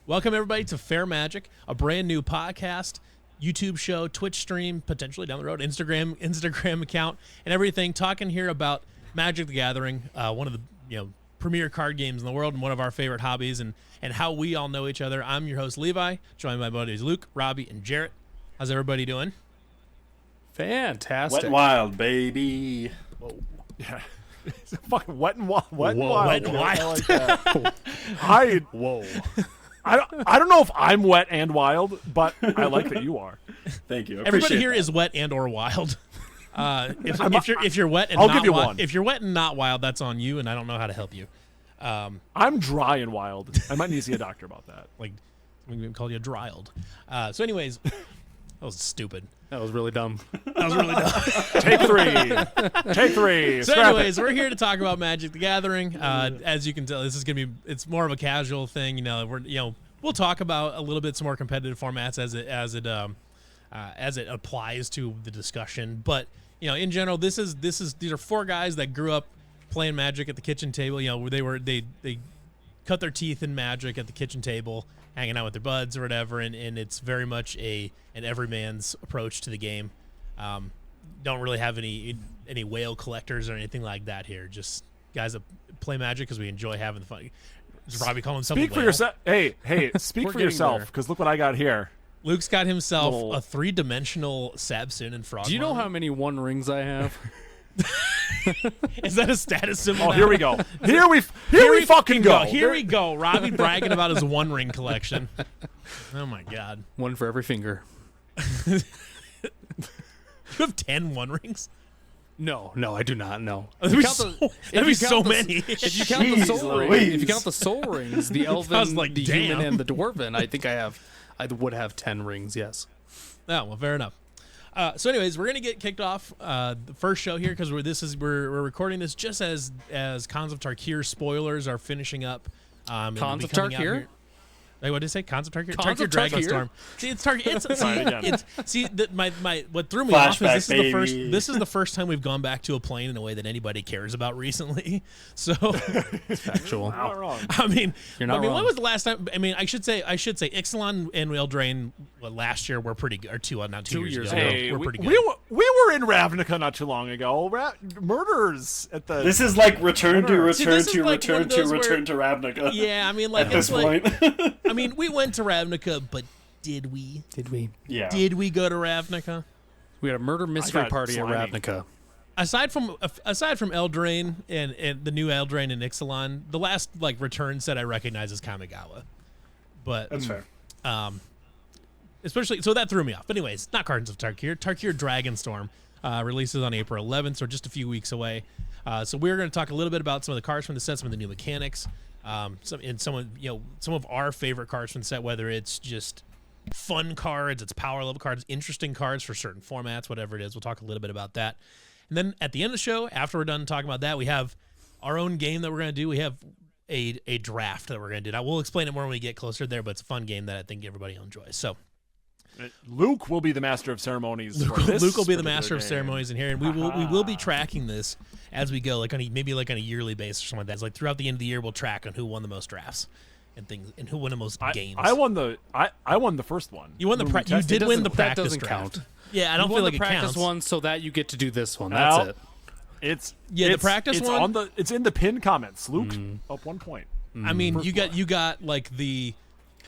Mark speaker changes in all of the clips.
Speaker 1: Welcome, everybody, to Fair Magic, a brand new podcast, YouTube show, Twitch stream, potentially down the road, Instagram account, and everything. Talking here about Magic the Gathering, one of the premier card games in the world and one of our favorite hobbies, and how we all know each other. I'm your host, Levi, joined by my buddies Luke, Robbie, and Jarrett. How's everybody doing?
Speaker 2: Fantastic.
Speaker 3: Wet and wild, baby.
Speaker 2: Whoa. Yeah. Fucking wet and wild. Wet and wild.
Speaker 1: Wet and wild.
Speaker 2: I like that. Whoa. I don't know if I'm wet and wild, but I like that you are.
Speaker 3: Thank you.
Speaker 1: Everybody here is wet and or wild. If you're wet and
Speaker 2: I'll
Speaker 1: not
Speaker 2: give you
Speaker 1: wild,
Speaker 2: one.
Speaker 1: If you're wet and not wild, that's on you, and I don't know how to help you.
Speaker 2: I'm dry and wild. I might need to see a doctor about that.
Speaker 1: Like, we can call you dryald. So, anyways, that was stupid.
Speaker 4: That was really dumb.
Speaker 1: That was really dumb.
Speaker 2: Take three.
Speaker 1: So,
Speaker 2: Scrap
Speaker 1: anyways,
Speaker 2: it.
Speaker 1: We're here to talk about Magic the Gathering. As you can tell, this is gonna be it's more of a casual thing. We'll talk about a little bit some more competitive formats as it applies to the discussion. But in general, these are four guys that grew up playing Magic at the kitchen table. Where they cut their teeth in Magic at the kitchen table, hanging out with their buds or whatever, and it's very much an everyman's approach to the game. Don't really have any whale collectors or anything like that here. Just guys that play Magic because we enjoy having the fun. Does Robbie call himself
Speaker 2: Speak
Speaker 1: a
Speaker 2: for
Speaker 1: whale?
Speaker 2: yourself. Hey, speak
Speaker 4: We're
Speaker 2: for
Speaker 4: getting
Speaker 2: yourself,
Speaker 4: there.
Speaker 2: because look what I got here.
Speaker 1: Luke's got himself
Speaker 2: Little-
Speaker 1: a three-dimensional Sabsoon and Frog.
Speaker 4: Do you know how many One Rings I have?
Speaker 1: Is that a status symbol?
Speaker 2: Oh,
Speaker 1: now?
Speaker 2: here we go. Here we fucking go.
Speaker 1: Here we go. Robbie bragging about his One Ring collection. Oh my God.
Speaker 4: One for every finger.
Speaker 1: You have 10 One Rings?
Speaker 4: No, I do not. No.
Speaker 1: That'd be so many.
Speaker 4: If you count the
Speaker 3: Jeez
Speaker 4: soul
Speaker 3: Louise.
Speaker 4: rings, if you count the soul rings, the elven,
Speaker 1: I was like,
Speaker 4: the
Speaker 1: damn.
Speaker 4: human, and the dwarven, I would have 10 rings. Yes.
Speaker 1: Oh, well, fair enough. So, anyways, we're gonna get kicked off the first show here because we're recording this just as Cons of Tarkir spoilers are finishing up.
Speaker 4: Cons of Tarkir?
Speaker 1: Wait, what did I say? Cons of Tarkir?
Speaker 4: Cons
Speaker 1: Tarkir
Speaker 4: of Tarkir?
Speaker 1: Dragonstorm. See, it's Tarkir.
Speaker 2: Try it again.
Speaker 1: What threw me off
Speaker 3: Flashback,
Speaker 1: is
Speaker 3: baby.
Speaker 1: this is the first time we've gone back to a plane in a way that anybody cares about recently. So,
Speaker 4: Factual.
Speaker 2: I'm not wrong.
Speaker 1: I mean,
Speaker 4: You're not
Speaker 1: when
Speaker 4: wrong.
Speaker 1: was the last time? I mean, I should say Ixalan and Eldraine last year were pretty good, or not 2 years ago.
Speaker 2: Hey,
Speaker 1: were
Speaker 2: we
Speaker 1: pretty good.
Speaker 2: were in Ravnica not too long ago. Murders at the.
Speaker 3: This is like return to
Speaker 1: See, this is like one of those
Speaker 3: return to Ravnica.
Speaker 1: Yeah, I mean, like
Speaker 3: At this
Speaker 1: it's like,
Speaker 3: point.
Speaker 1: I mean, we went to Ravnica, but did we?
Speaker 4: Did we?
Speaker 3: Yeah.
Speaker 1: Did we go to Ravnica?
Speaker 4: We had a murder mystery
Speaker 2: got
Speaker 4: party
Speaker 2: slimy.
Speaker 4: at Ravnica.
Speaker 1: Aside from Eldraine and the new Eldraine and Ixalan, the last return set I recognize is Kamigawa. But
Speaker 3: That's fair.
Speaker 1: especially so that threw me off. But anyways, not Cards of Tarkir. Tarkir Dragonstorm releases on April 11th, so just a few weeks away. So we're going to talk a little bit about some of the cards from the set, some of the new mechanics, some of our favorite cards from the set, whether it's just fun cards, it's power level cards, interesting cards for certain formats, whatever it is. We'll talk a little bit about that. And then at the end of the show, after we're done talking about that, we have our own game that we're going to do. We have a draft that we're going to do. Now, we'll explain it more when we get closer there, but it's a fun game that I think everybody will enjoy. So
Speaker 2: Luke will be the master of ceremonies. for this
Speaker 1: Luke will be the
Speaker 2: particular
Speaker 1: master of
Speaker 2: game.
Speaker 1: ceremonies in here, and we will be tracking this as we go, maybe on a yearly basis or something like that. It's like throughout the end of the year, we'll track on who won the most drafts and things, and who won the most games.
Speaker 2: I won the first one.
Speaker 1: You won the
Speaker 2: When we
Speaker 1: you
Speaker 2: tested
Speaker 1: did
Speaker 2: it.
Speaker 1: win the
Speaker 4: That
Speaker 1: practice
Speaker 4: doesn't
Speaker 1: draft.
Speaker 4: count.
Speaker 1: Yeah, I don't
Speaker 4: You
Speaker 1: feel
Speaker 4: won
Speaker 1: like
Speaker 4: the
Speaker 1: it
Speaker 4: practice
Speaker 1: counts.
Speaker 4: one so that you get to do this one.
Speaker 2: Well,
Speaker 4: That's it.
Speaker 1: The practice
Speaker 2: it's
Speaker 1: one?
Speaker 2: it's in the pinned comments. Luke up 1 point.
Speaker 1: I mean,
Speaker 2: First
Speaker 1: you got the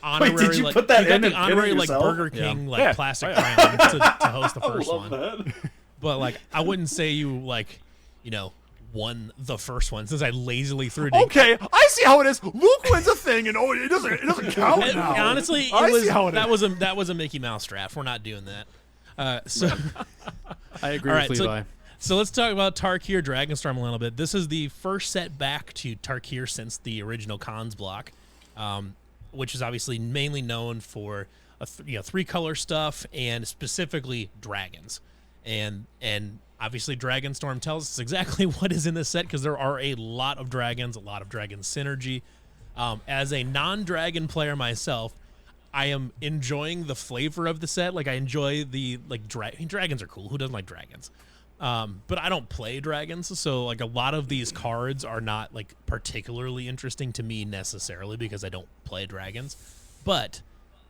Speaker 1: honorary.
Speaker 3: did you
Speaker 1: like,
Speaker 3: put that
Speaker 1: you got
Speaker 3: in
Speaker 1: the
Speaker 3: and pin it
Speaker 1: honorary
Speaker 3: yourself?
Speaker 1: Burger King
Speaker 2: Yeah.
Speaker 1: plastic
Speaker 2: Yeah.
Speaker 1: crown to host the
Speaker 3: I
Speaker 1: first
Speaker 3: love
Speaker 1: one.
Speaker 3: that.
Speaker 1: But I wouldn't say you won the first one since I lazily threw it.
Speaker 2: Okay, I see how it is. Luke wins a thing, and it doesn't count
Speaker 1: And
Speaker 2: now.
Speaker 1: honestly,
Speaker 2: I see how it
Speaker 1: that
Speaker 2: is.
Speaker 1: was a Mickey Mouse draft. We're not doing that. So
Speaker 4: I agree
Speaker 1: all
Speaker 4: with
Speaker 1: right,
Speaker 4: Levi.
Speaker 1: so let's talk about Tarkir Dragonstorm a little bit. This is the first set back to Tarkir since the original Cons block, which is obviously mainly known for three color stuff and specifically dragons, and obviously Dragonstorm tells us exactly what is in this set because there are a lot of dragons, a lot of dragon synergy. As a non-dragon player myself, I am enjoying the flavor of the set. I enjoy the dragons are cool. Who doesn't like dragons? But I don't play dragons, so a lot of these cards are not particularly interesting to me necessarily because I don't play dragons. But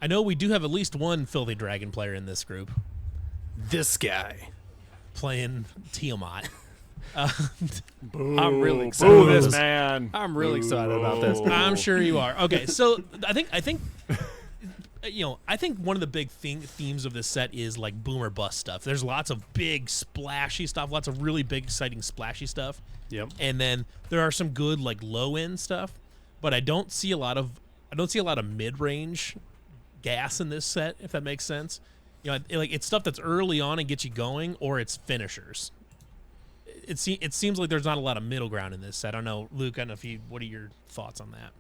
Speaker 1: I know we do have at least one Filthy Dragon player in this group
Speaker 4: This guy.
Speaker 1: playing Tiamat.
Speaker 4: I'm really excited.
Speaker 2: Boo
Speaker 4: about
Speaker 2: this
Speaker 4: this.
Speaker 2: man.
Speaker 4: I'm really excited about this.
Speaker 1: I'm sure you are. Okay, so I think I think one of the big themes of this set is like boom or bust stuff. There's lots of big splashy stuff, lots of really big exciting splashy stuff.
Speaker 4: Yep.
Speaker 1: And then there are some good like low end stuff, but I don't see a lot of mid range gas in this set, if that makes sense. It's stuff that's early on and gets you going, or it's finishers. It seems like there's not a lot of middle ground in this set. I don't know, Luke. I don't know what are your thoughts on that?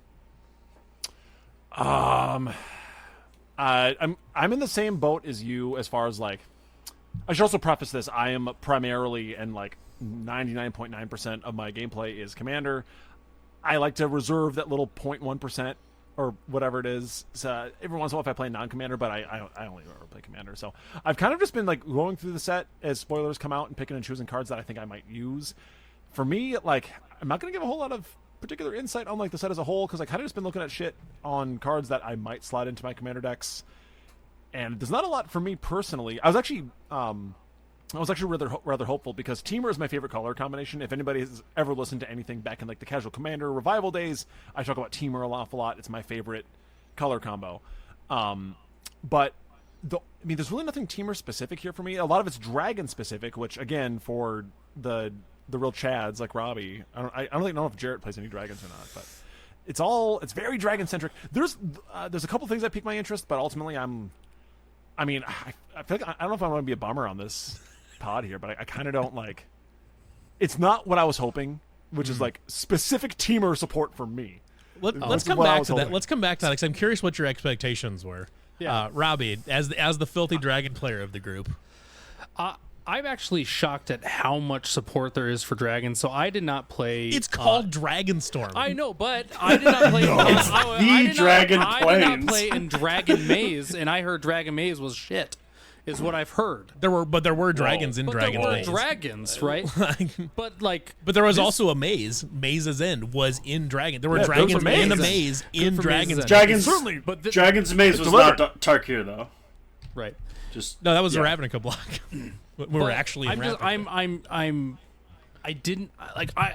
Speaker 2: I'm in the same boat as you as far as like. I should also preface this. I am primarily and like 99.9% of my gameplay is Commander. I like to reserve that little 0.1% or whatever it is. So every once in a while, if I play non-Commander, but I only ever play Commander. So I've kind of just been like going through the set as spoilers come out and picking and choosing cards that I think I might use. For me, like I'm not going to give a whole lot of particular insight on like the set as a whole because I kind of just been looking at shit on cards that I might slide into my Commander decks, and there's not a lot for me personally. I was actually rather hopeful because Teamer is my favorite color combination. If anybody has ever listened to anything back in like the Casual Commander Revival days, I talk about Teamer an awful lot. It's my favorite color combo. But there's really nothing Teamer specific here for me. A lot of it's Dragon specific, which again for the real Chads like Robbie, I don't really know if Jarrett plays any dragons or not, but it's very Dragon centric. There's a couple things that pique my interest, but ultimately I feel like I don't know if I want to be a bummer on this pod here, but I kind of don't like. It's not what I was hoping, which is like specific Teamer support for me.
Speaker 1: Let's come back to that. Let's come back to that because I'm curious what your expectations were.
Speaker 4: Yeah.
Speaker 1: Robbie, as the Filthy Dragon player of the group.
Speaker 4: I'm actually shocked at how much support there is for dragons. So I did not play.
Speaker 1: It's called Dragonstorm.
Speaker 4: I know, but I did not play. I did not play in Dragon Maze, and I heard Dragon Maze was shit. Is what I've heard.
Speaker 1: There were dragons in Dragon Maze.
Speaker 4: There were dragons, right? But
Speaker 1: there was also a maze. Maze's End was in Dragon. There were dragons in a maze in Dragon's
Speaker 3: Dragons.
Speaker 2: Certainly,
Speaker 3: but Dragon's Maze was
Speaker 2: delivered.
Speaker 3: not Tarkir though.
Speaker 4: Right.
Speaker 1: No, that was the Ravnica block. We were actually in Ravnica.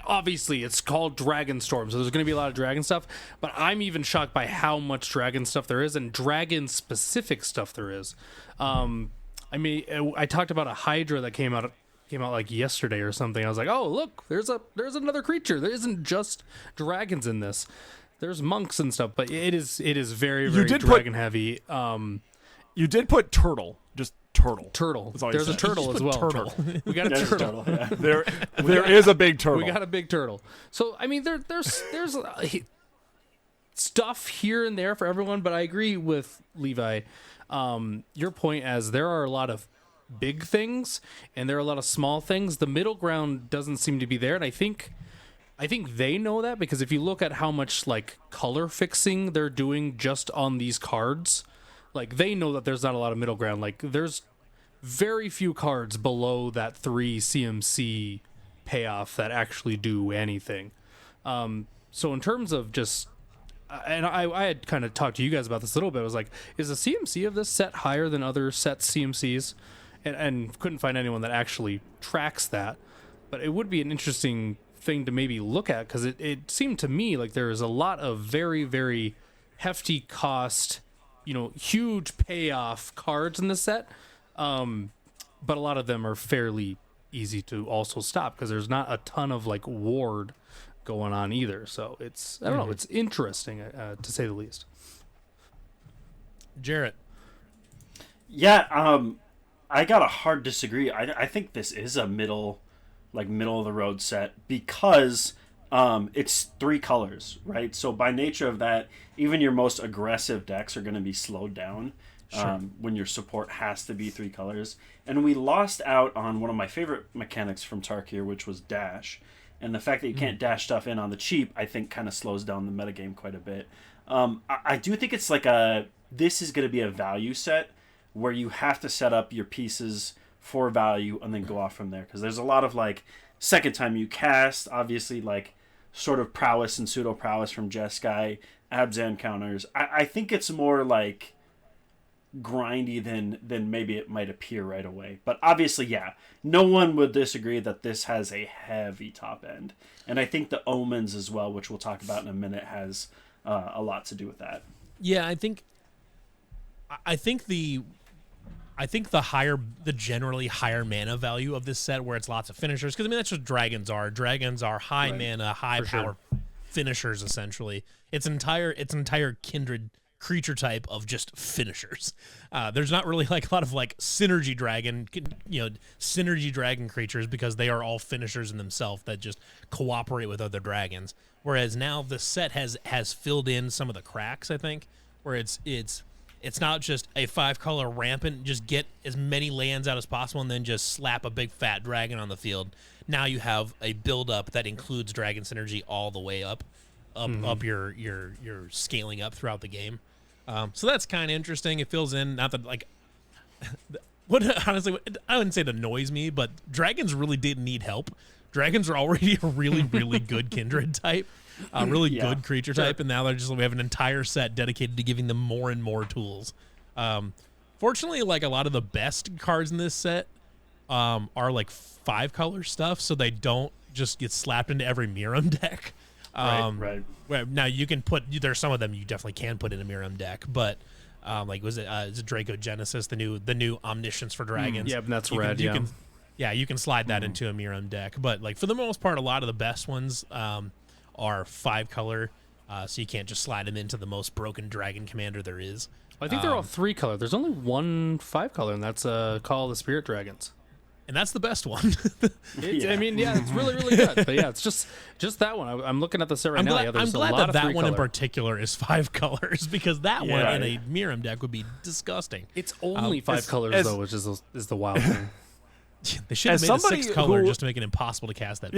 Speaker 4: Obviously it's called Dragonstorm, so there's going to be a lot of dragon stuff, but I'm even shocked by how much dragon stuff there is and dragon specific stuff there is. I talked about a Hydra that came out like yesterday or something. I was like, oh look, there's another creature. There isn't just dragons in this. There's monks and stuff, but it is very dragon heavy.
Speaker 2: You did put turtle.
Speaker 4: Turtle. There's a turtle as well.
Speaker 1: Turtle.
Speaker 4: We got a turtle.
Speaker 3: Yeah.
Speaker 2: There is a big turtle.
Speaker 4: We got a big turtle. So there's stuff here and there for everyone, but I agree with Levi. Your point as there are a lot of big things and there are a lot of small things. The middle ground doesn't seem to be there, and I think they know that because if you look at how much like color fixing they're doing just on these cards. Like, they know that there's not a lot of middle ground. Like, there's very few cards below that 3 CMC payoff that actually do anything. So in terms of just... and I had kind of talked to you guys about this a little bit. I was like, is the CMC of this set higher than other sets CMCs? And couldn't find anyone that actually tracks that. But it would be an interesting thing to maybe look at because it seemed to me like there is a lot of very, very hefty cost... huge payoff cards in the set, but a lot of them are fairly easy to also stop because there's not a ton of like ward going on either. So it's I don't know, it's interesting to say the least.
Speaker 1: Jarrett,
Speaker 3: yeah, I got a hard disagree. I think this is a middle of the road set because it's 3 colors, right? So by nature of that, even your most aggressive decks are going to be slowed down when your support has to be 3 colors. And we lost out on one of my favorite mechanics from Tarkir, which was dash. And the fact that you can't dash stuff in on the cheap, I think kind of slows down the metagame quite a bit. I do think it's like this is going to be a value set where you have to set up your pieces for value and then go off from there. Because there's a lot of like second time you cast, obviously like sort of prowess and pseudo prowess from Jeskai, Abzan counters. I think it's more like grindy than maybe it might appear right away. But obviously, yeah, no one would disagree that this has a heavy top end. And I think the omens as well, which we'll talk about in a minute, has a lot to do with that.
Speaker 1: Yeah, I think the generally higher mana value of this set, where it's lots of finishers, because I mean that's what dragons are. Dragons are high mana, high power finishers. Essentially, it's entire kindred creature type of just finishers. There's not really like a lot of like synergy dragon creatures, because they are all finishers in themselves that just cooperate with other dragons. Whereas now the set has filled in some of the cracks, I think, where it's not just a 5-color rampant, just get as many lands out as possible and then just slap a big fat dragon on the field. Now you have a build-up that includes dragon synergy all the way up your scaling up throughout the game. So that's kind of interesting. It fills in, not that like, honestly, I wouldn't say it annoys me, but dragons really didn't need help. Dragons are already a really, really good kindred type. Good creature type, and now we have an entire set dedicated to giving them more and more tools. Fortunately, like a lot of the best cards in this set are like 5-color stuff, so they don't just get slapped into every Miram deck.
Speaker 3: Right.
Speaker 1: Now you can there's some of them you definitely can put in a Miram deck, but is it Draco Genesis, the new Omniscience for Dragons?
Speaker 4: Yeah, that's
Speaker 1: red. You
Speaker 4: can
Speaker 1: you can slide that into a Miram deck, but like for the most part, a lot of the best ones are 5-color, so you can't just slide them into the most broken dragon commander there is.
Speaker 4: I think they're all 3-color. There's only one 5-color, and that's Call of the Spirit Dragons.
Speaker 1: And that's the best one.
Speaker 4: I mean, yeah, it's really, really good. But yeah, it's just that one. I'm looking at the set right now.
Speaker 1: I'm glad that one in particular is 5 colors, because that one in a Miram deck would be disgusting.
Speaker 4: It's only 5 colors though, which is the wild thing.
Speaker 1: They should have made a 6-color just to make it impossible to cast that.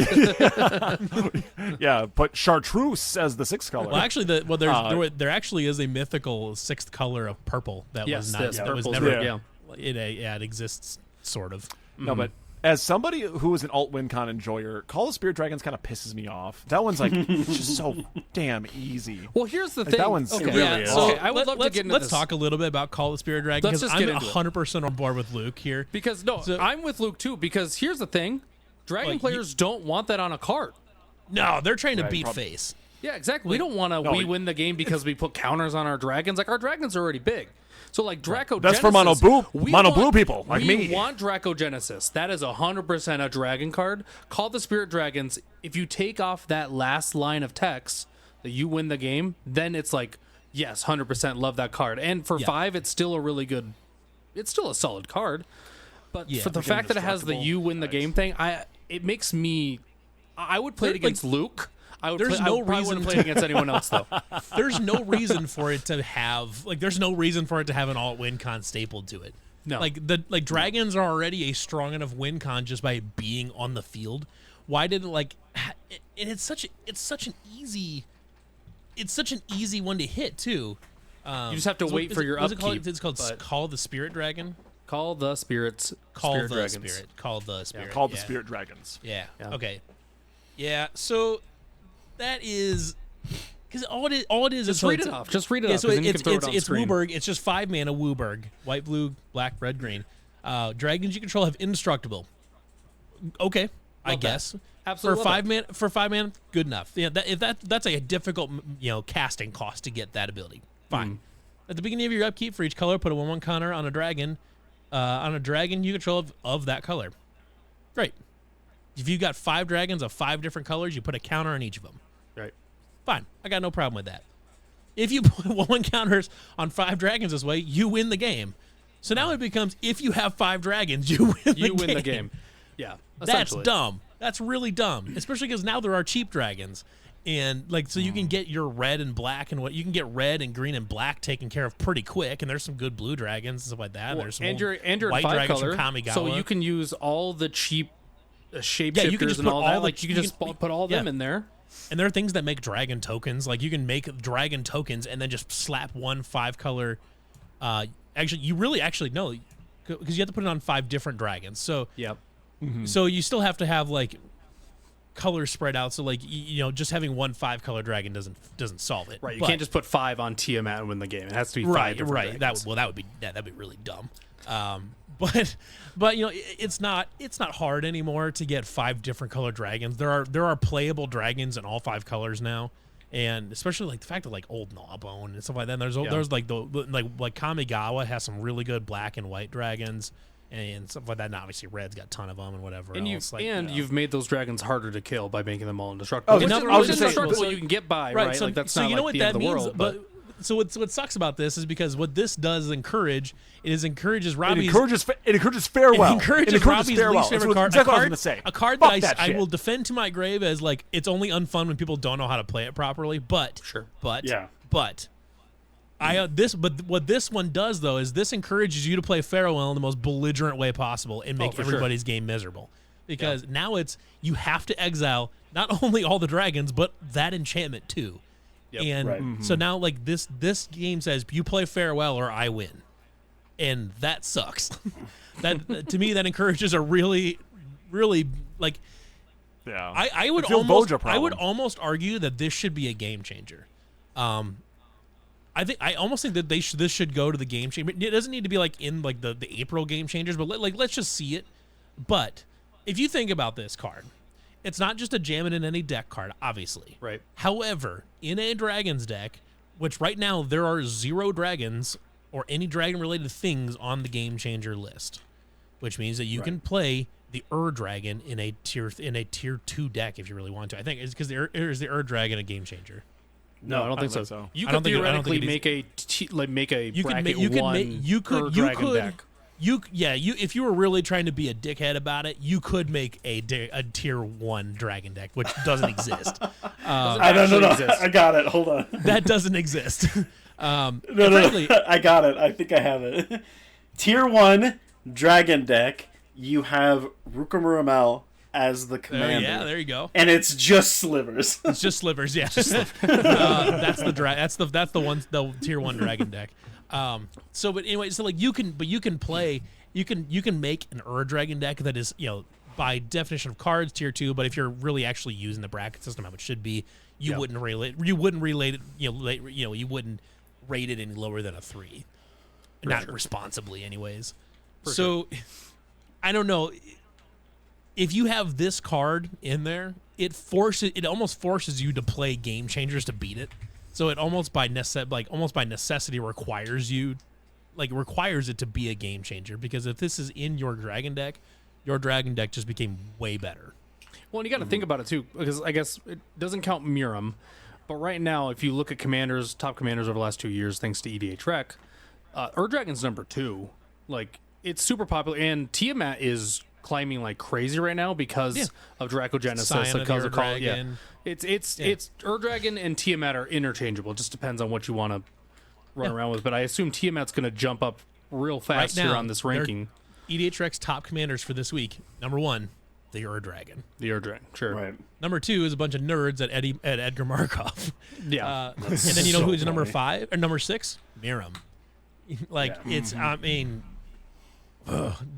Speaker 2: Yeah, put Chartreuse as the 6-color.
Speaker 1: Well, actually, there actually is a mythical 6th color of purple that was never. It exists sort of.
Speaker 2: No, but as somebody who is an alt WinCon enjoyer, Call of Spirit Dragons kind of pisses me off. That one's like just so damn easy.
Speaker 4: Well, here's the thing.
Speaker 2: That one's
Speaker 4: okay.
Speaker 2: it really is.
Speaker 1: So
Speaker 4: I would love to get into
Speaker 1: Let's talk a little bit about Call of Spirit Dragon, because I'm 100% on board with Luke here.
Speaker 4: Because I'm with Luke too. Because here's the thing: Dragon players don't want that on a card.
Speaker 1: No, they're trying to beat face.
Speaker 4: Yeah, exactly. We don't want to win the game because we put counters on our dragons. Like, our dragons are already big. So, like, Draco Genesis...
Speaker 2: That's for mono blue people, like me.
Speaker 4: We want Draco Genesis. That is 100% a dragon card. Call the Spirit Dragons. If you take off that last line of text, that you win the game, then it's like, yes, 100% love that card. And for 5, it's still a really good... It's still a solid card. But for the fact that it has the you win the game thing, it makes me... I would play it against Luke.
Speaker 1: There's no reason
Speaker 4: to play against anyone else, though.
Speaker 1: There's no reason for it to have an alt win con stapled to it.
Speaker 4: No,
Speaker 1: dragons are already a strong enough win con just by being on the field. Why didn't it's such an easy one to hit too.
Speaker 4: You just have to wait for your upkeep.
Speaker 1: It's called Call the Spirit Dragon.
Speaker 4: Call the Spirits.
Speaker 1: Call the
Speaker 4: Dragons.
Speaker 1: Spirit. Call the Spirit.
Speaker 2: Call the Spirit Dragons.
Speaker 1: Yeah. Okay. Yeah. So that is because all it is.
Speaker 4: Just read it off. Just read it off.
Speaker 1: So it's Wooburg. It's just 5 mana Wooburg. White, blue, black, red, green. Dragons you control have indestructible. Okay, I guess.
Speaker 4: Absolutely.
Speaker 1: For 5 mana, good enough. Yeah, that's a difficult casting cost to get that ability. Fine. At the beginning of your upkeep, for each color, put a 1/1 counter on a dragon. You control of that color. Great. If you got 5 dragons of 5 different colors, you put a counter on each of them.
Speaker 4: Right.
Speaker 1: Fine. I got no problem with that. If you put 1/1 counters on 5 dragons this way, you win the game. So now it becomes, if you have 5 dragons, you win the game.
Speaker 4: Yeah.
Speaker 1: That's dumb. That's really dumb. Especially because now there are cheap dragons. And so you can get your red and black and you can get red and green and black taken care of pretty quick. And there's some good blue dragons and stuff like that.
Speaker 4: Well,
Speaker 1: there's some
Speaker 4: and you're
Speaker 1: white dragons
Speaker 4: color,
Speaker 1: from Kamigawa.
Speaker 4: so you can use all the cheap shapeshifters and all that. You can just put all them in there.
Speaker 1: And there are things that make dragon tokens. Like you can make dragon tokens and then just slap 1 5-color. Actually, you really no, because you have to put it on 5 different dragons. So
Speaker 4: yep.
Speaker 1: So you still have to have colors spread out. So like just having one 5-color dragon doesn't solve it.
Speaker 4: Right, you
Speaker 1: But-
Speaker 4: can't just put 5 on Tiamat and win the game. It has to be 5
Speaker 1: right.
Speaker 4: different
Speaker 1: Right.
Speaker 4: dragons.
Speaker 1: That'd be really dumb. But it's not hard anymore to get 5 different color dragons. There are playable dragons in all 5 colors now, and especially like the fact that like old Gnawbone and stuff like that. There's like like Kamigawa has some really good black and white dragons and stuff like that. And obviously Red's got a ton of them and whatever.
Speaker 4: And
Speaker 1: else.
Speaker 4: you've made those dragons harder to kill by making them all indestructible.
Speaker 2: Oh,
Speaker 4: Which
Speaker 2: no,
Speaker 4: is-
Speaker 2: I was
Speaker 4: which is
Speaker 2: just saying-
Speaker 4: indestructible you can get by, right?
Speaker 1: So,
Speaker 4: Like that's
Speaker 1: so
Speaker 4: not
Speaker 1: you know
Speaker 4: like
Speaker 1: what
Speaker 4: the
Speaker 1: that
Speaker 4: end of the
Speaker 1: means,
Speaker 4: world,
Speaker 1: but. So what sucks about this is because what this does encourage encourages
Speaker 2: It
Speaker 1: Robbie's
Speaker 2: encourages farewell.
Speaker 1: It encourages Robbie's
Speaker 2: farewell.
Speaker 1: least favorite
Speaker 2: That's
Speaker 1: card.
Speaker 2: exactly what I was going to say.
Speaker 1: A card
Speaker 2: Fuck
Speaker 1: that
Speaker 2: that
Speaker 1: I
Speaker 2: shit.
Speaker 1: will defend to my grave as like it's only unfun when people don't know how to play it properly. But
Speaker 4: Sure.
Speaker 1: but
Speaker 3: Yeah.
Speaker 1: but what this one does though is this encourages you to play farewell in the most belligerent way possible and make
Speaker 4: for sure.
Speaker 1: everybody's game miserable. Because now you have to exile not only all the dragons but that enchantment too.
Speaker 4: Yep.
Speaker 1: And
Speaker 3: Right.
Speaker 1: so now like this game says you play farewell or I win. And that sucks. That to me that encourages a really like
Speaker 2: Yeah.
Speaker 1: I would
Speaker 2: It's the old
Speaker 1: almost
Speaker 2: Boja
Speaker 1: I would
Speaker 2: problem.
Speaker 1: almost argue that this should be a game changer. I almost think that this should go to the game changer. It doesn't need to be like in like the April game changers, but let's just see it. But if you think about this card, it's not just a jam it in any deck card, obviously.
Speaker 4: Right.
Speaker 1: However, in a dragons deck, which right now there are 0 dragons or any dragon related things on the game changer list, which means that you can play the Dragon in a tier 2 deck if you really want to. I think it's because is the Dragon a game changer.
Speaker 4: No, I don't think
Speaker 2: think
Speaker 4: so.
Speaker 2: so.
Speaker 4: You
Speaker 1: I
Speaker 4: could
Speaker 1: don't think it- I don't think
Speaker 4: theoretically
Speaker 1: it is.
Speaker 4: make a
Speaker 1: You could
Speaker 4: bracket
Speaker 1: make you could
Speaker 4: one
Speaker 1: make you could you
Speaker 4: dragon
Speaker 1: could
Speaker 4: deck.
Speaker 1: you if you were really trying to be a dickhead about it, you could make a tier 1 dragon deck, which doesn't exist.
Speaker 3: I don't know.
Speaker 4: exist.
Speaker 3: I got it. Hold on.
Speaker 1: That doesn't exist.
Speaker 3: No,
Speaker 1: frankly-
Speaker 3: I got it. I think I have it. Tier 1 dragon deck. You have Rukamuramel as the commander.
Speaker 1: yeah, there you go.
Speaker 3: And it's just slivers.
Speaker 1: It's just slivers, yeah. That's the one, the tier 1 dragon deck. But anyway, so like you can make an dragon deck that is by definition of cards tier 2. But if you're really actually using the bracket system how it should be, you wouldn't relate you wouldn't rate it any lower than a 3, not responsibly, anyways. I don't know. If you have this card in there, it almost forces you to play game changers to beat it. So it almost by necessity requires it to be a game changer, because if this is in your dragon deck just became way better.
Speaker 4: Well, and you got to think about it too, because I guess it doesn't count Miram, but right now, if you look at top commanders over the last 2 years, thanks to EDH Rec, Dragon's number 2. Like, it's super popular, and Tiamat is climbing like crazy right now because of Dracogenesis.
Speaker 1: Scion of the Ur-Dragon.
Speaker 4: It's Ur-Dragon and Tiamat are interchangeable. It just depends on what you want to run around with. But I assume Tiamat's going to jump up real fast
Speaker 1: Right now,
Speaker 4: here on this ranking.
Speaker 1: EDH Rec's top commanders for this week. Number 1, the Ur-Dragon.
Speaker 4: The Ur-Dragon, sure.
Speaker 3: Right.
Speaker 1: Number 2 is a bunch of nerds at Edgar Markov.
Speaker 4: Yeah.
Speaker 1: And then you know
Speaker 3: so
Speaker 1: who's number
Speaker 3: funny.
Speaker 1: 5 or number 6? Miram. Like it's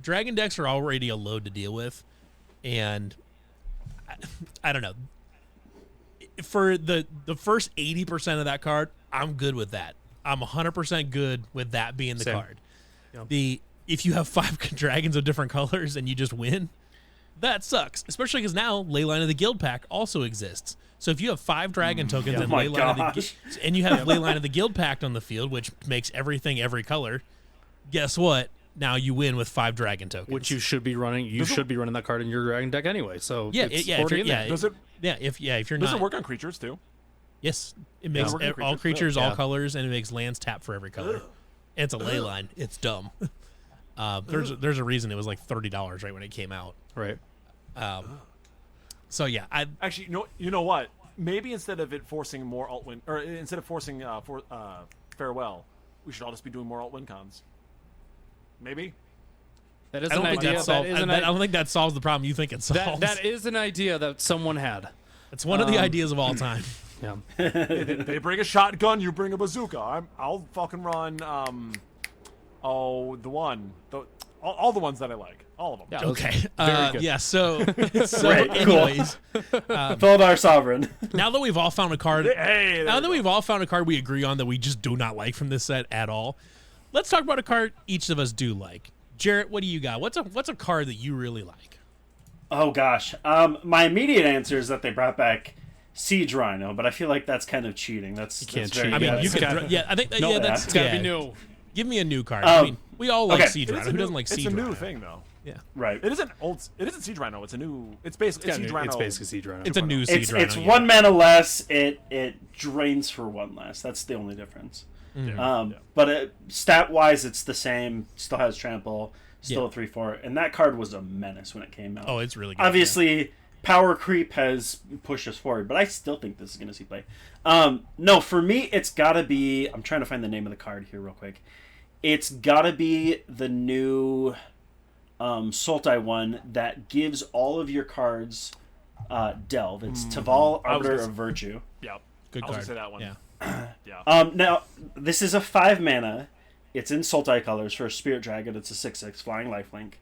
Speaker 1: dragon decks are already a load to deal with, and I don't know. For the first 80% of that card, I'm good with that. I'm 100% good with that being the
Speaker 4: Same.
Speaker 1: card.
Speaker 4: Yep.
Speaker 1: If you have 5 dragons of different colors and you just win, that sucks. Especially because now Leyline of the Guild Pack also exists. So if you have 5 dragon tokens and
Speaker 3: my
Speaker 1: and you have Leyline of the Guild Pact on the field, which makes everything every color, guess what? Now you win with 5 dragon tokens.
Speaker 4: Which you should be running. You should be running that card in your dragon deck anyway. So
Speaker 1: Yeah,
Speaker 4: it's
Speaker 1: if
Speaker 4: already
Speaker 1: you're,
Speaker 4: in there.
Speaker 2: Does it
Speaker 1: if you're
Speaker 2: does
Speaker 1: not
Speaker 2: it work on creatures too?
Speaker 1: Yes, it makes
Speaker 2: work on
Speaker 1: all
Speaker 2: creatures?
Speaker 1: creatures, all
Speaker 4: Yeah.
Speaker 1: colors, and it makes lands tap for every color. It's a ley line. It's dumb. There's a reason it was like $30 right when it came out.
Speaker 4: Right.
Speaker 1: So yeah,
Speaker 2: Actually, you know what? Maybe instead of it forcing more alt-win, or instead of forcing farewell, we should all just be doing more alt-win cons. Maybe.
Speaker 4: That is
Speaker 1: I
Speaker 4: an
Speaker 1: don't think
Speaker 4: idea.
Speaker 1: that solves.
Speaker 4: That is an
Speaker 1: I don't think that solves the problem you think it solves.
Speaker 4: that is an idea that someone had.
Speaker 1: It's one of the ideas of all time.
Speaker 4: Yeah.
Speaker 2: They bring a shotgun, you bring a bazooka. I'll fucking run. All the ones that I like. All of them.
Speaker 4: Yeah,
Speaker 1: Okay.
Speaker 4: very good.
Speaker 1: Yeah. So
Speaker 3: Great, cool.
Speaker 1: anyways,
Speaker 3: Feldar Sovereign.
Speaker 1: now that we've all found a card,
Speaker 2: Hey,
Speaker 1: now that we've all found a card we agree on that we just do not like from this set at all, let's talk about a card each of us do like. Jarrett, what do you got? What's a card that you really like?
Speaker 3: Oh gosh. My immediate answer is that they brought back Siege Rhino, but I feel like that's kind of cheating. That's
Speaker 4: can't
Speaker 3: very
Speaker 4: cheat.
Speaker 1: I mean,
Speaker 3: good.
Speaker 1: you could. Yeah, I think.
Speaker 4: No,
Speaker 1: yeah, that's
Speaker 4: it's gotta
Speaker 1: yeah.
Speaker 4: be new.
Speaker 1: Give me a new card. I mean, we all like
Speaker 3: okay.
Speaker 1: Siege
Speaker 2: It is
Speaker 1: Rhino.
Speaker 2: a
Speaker 1: Who
Speaker 2: new-
Speaker 1: doesn't like Siege
Speaker 2: It's a
Speaker 1: Rhino?
Speaker 2: new thing, though.
Speaker 1: Yeah.
Speaker 3: Right.
Speaker 2: It isn't old. It isn't Siege Rhino. It's a new. It's basically Siege Rhino.
Speaker 4: It's basically Siege Rhino.
Speaker 1: It's a new Siege
Speaker 3: It's
Speaker 1: Rhino.
Speaker 3: it's
Speaker 1: yeah.
Speaker 3: 1 mana less. It drains for 1 less. That's the only difference.
Speaker 1: Mm-hmm.
Speaker 3: But stat wise, it's the same. Still has trample. Still
Speaker 1: Yeah.
Speaker 3: a 3/4, and that card was a menace when it came out.
Speaker 1: Oh, it's really good.
Speaker 3: Obviously, power creep has pushed us forward, but I still think this is going to see play. No, for me, it's got to be. I'm trying to find the name of the card here real quick. It's got to be the new Sultai one that gives all of your cards delve. It's Taval, Arbiter
Speaker 2: gonna
Speaker 3: of Virtue.
Speaker 2: Yeah.
Speaker 1: Good
Speaker 2: I
Speaker 1: card.
Speaker 2: was gonna say that one.
Speaker 1: Yeah.
Speaker 2: Yeah.
Speaker 3: Now, this is a 5 mana. It's in Sultai colors for a Spirit Dragon. It's a 6/6 flying lifelink.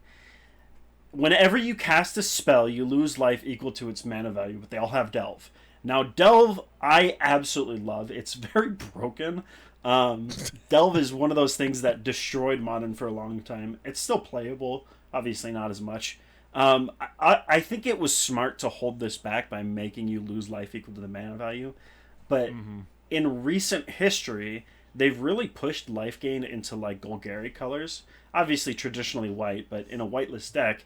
Speaker 3: Whenever you cast a spell, you lose life equal to its mana value, but they all have Delve. Now, Delve, I absolutely love. It's very broken. Delve is one of those things that destroyed Modern for a long time. It's still playable, obviously not as much. I think it was smart to hold this back by making you lose life equal to the mana value. But in recent history, they've really pushed life gain into like Golgari colors. Obviously traditionally white, but in a whiteless deck,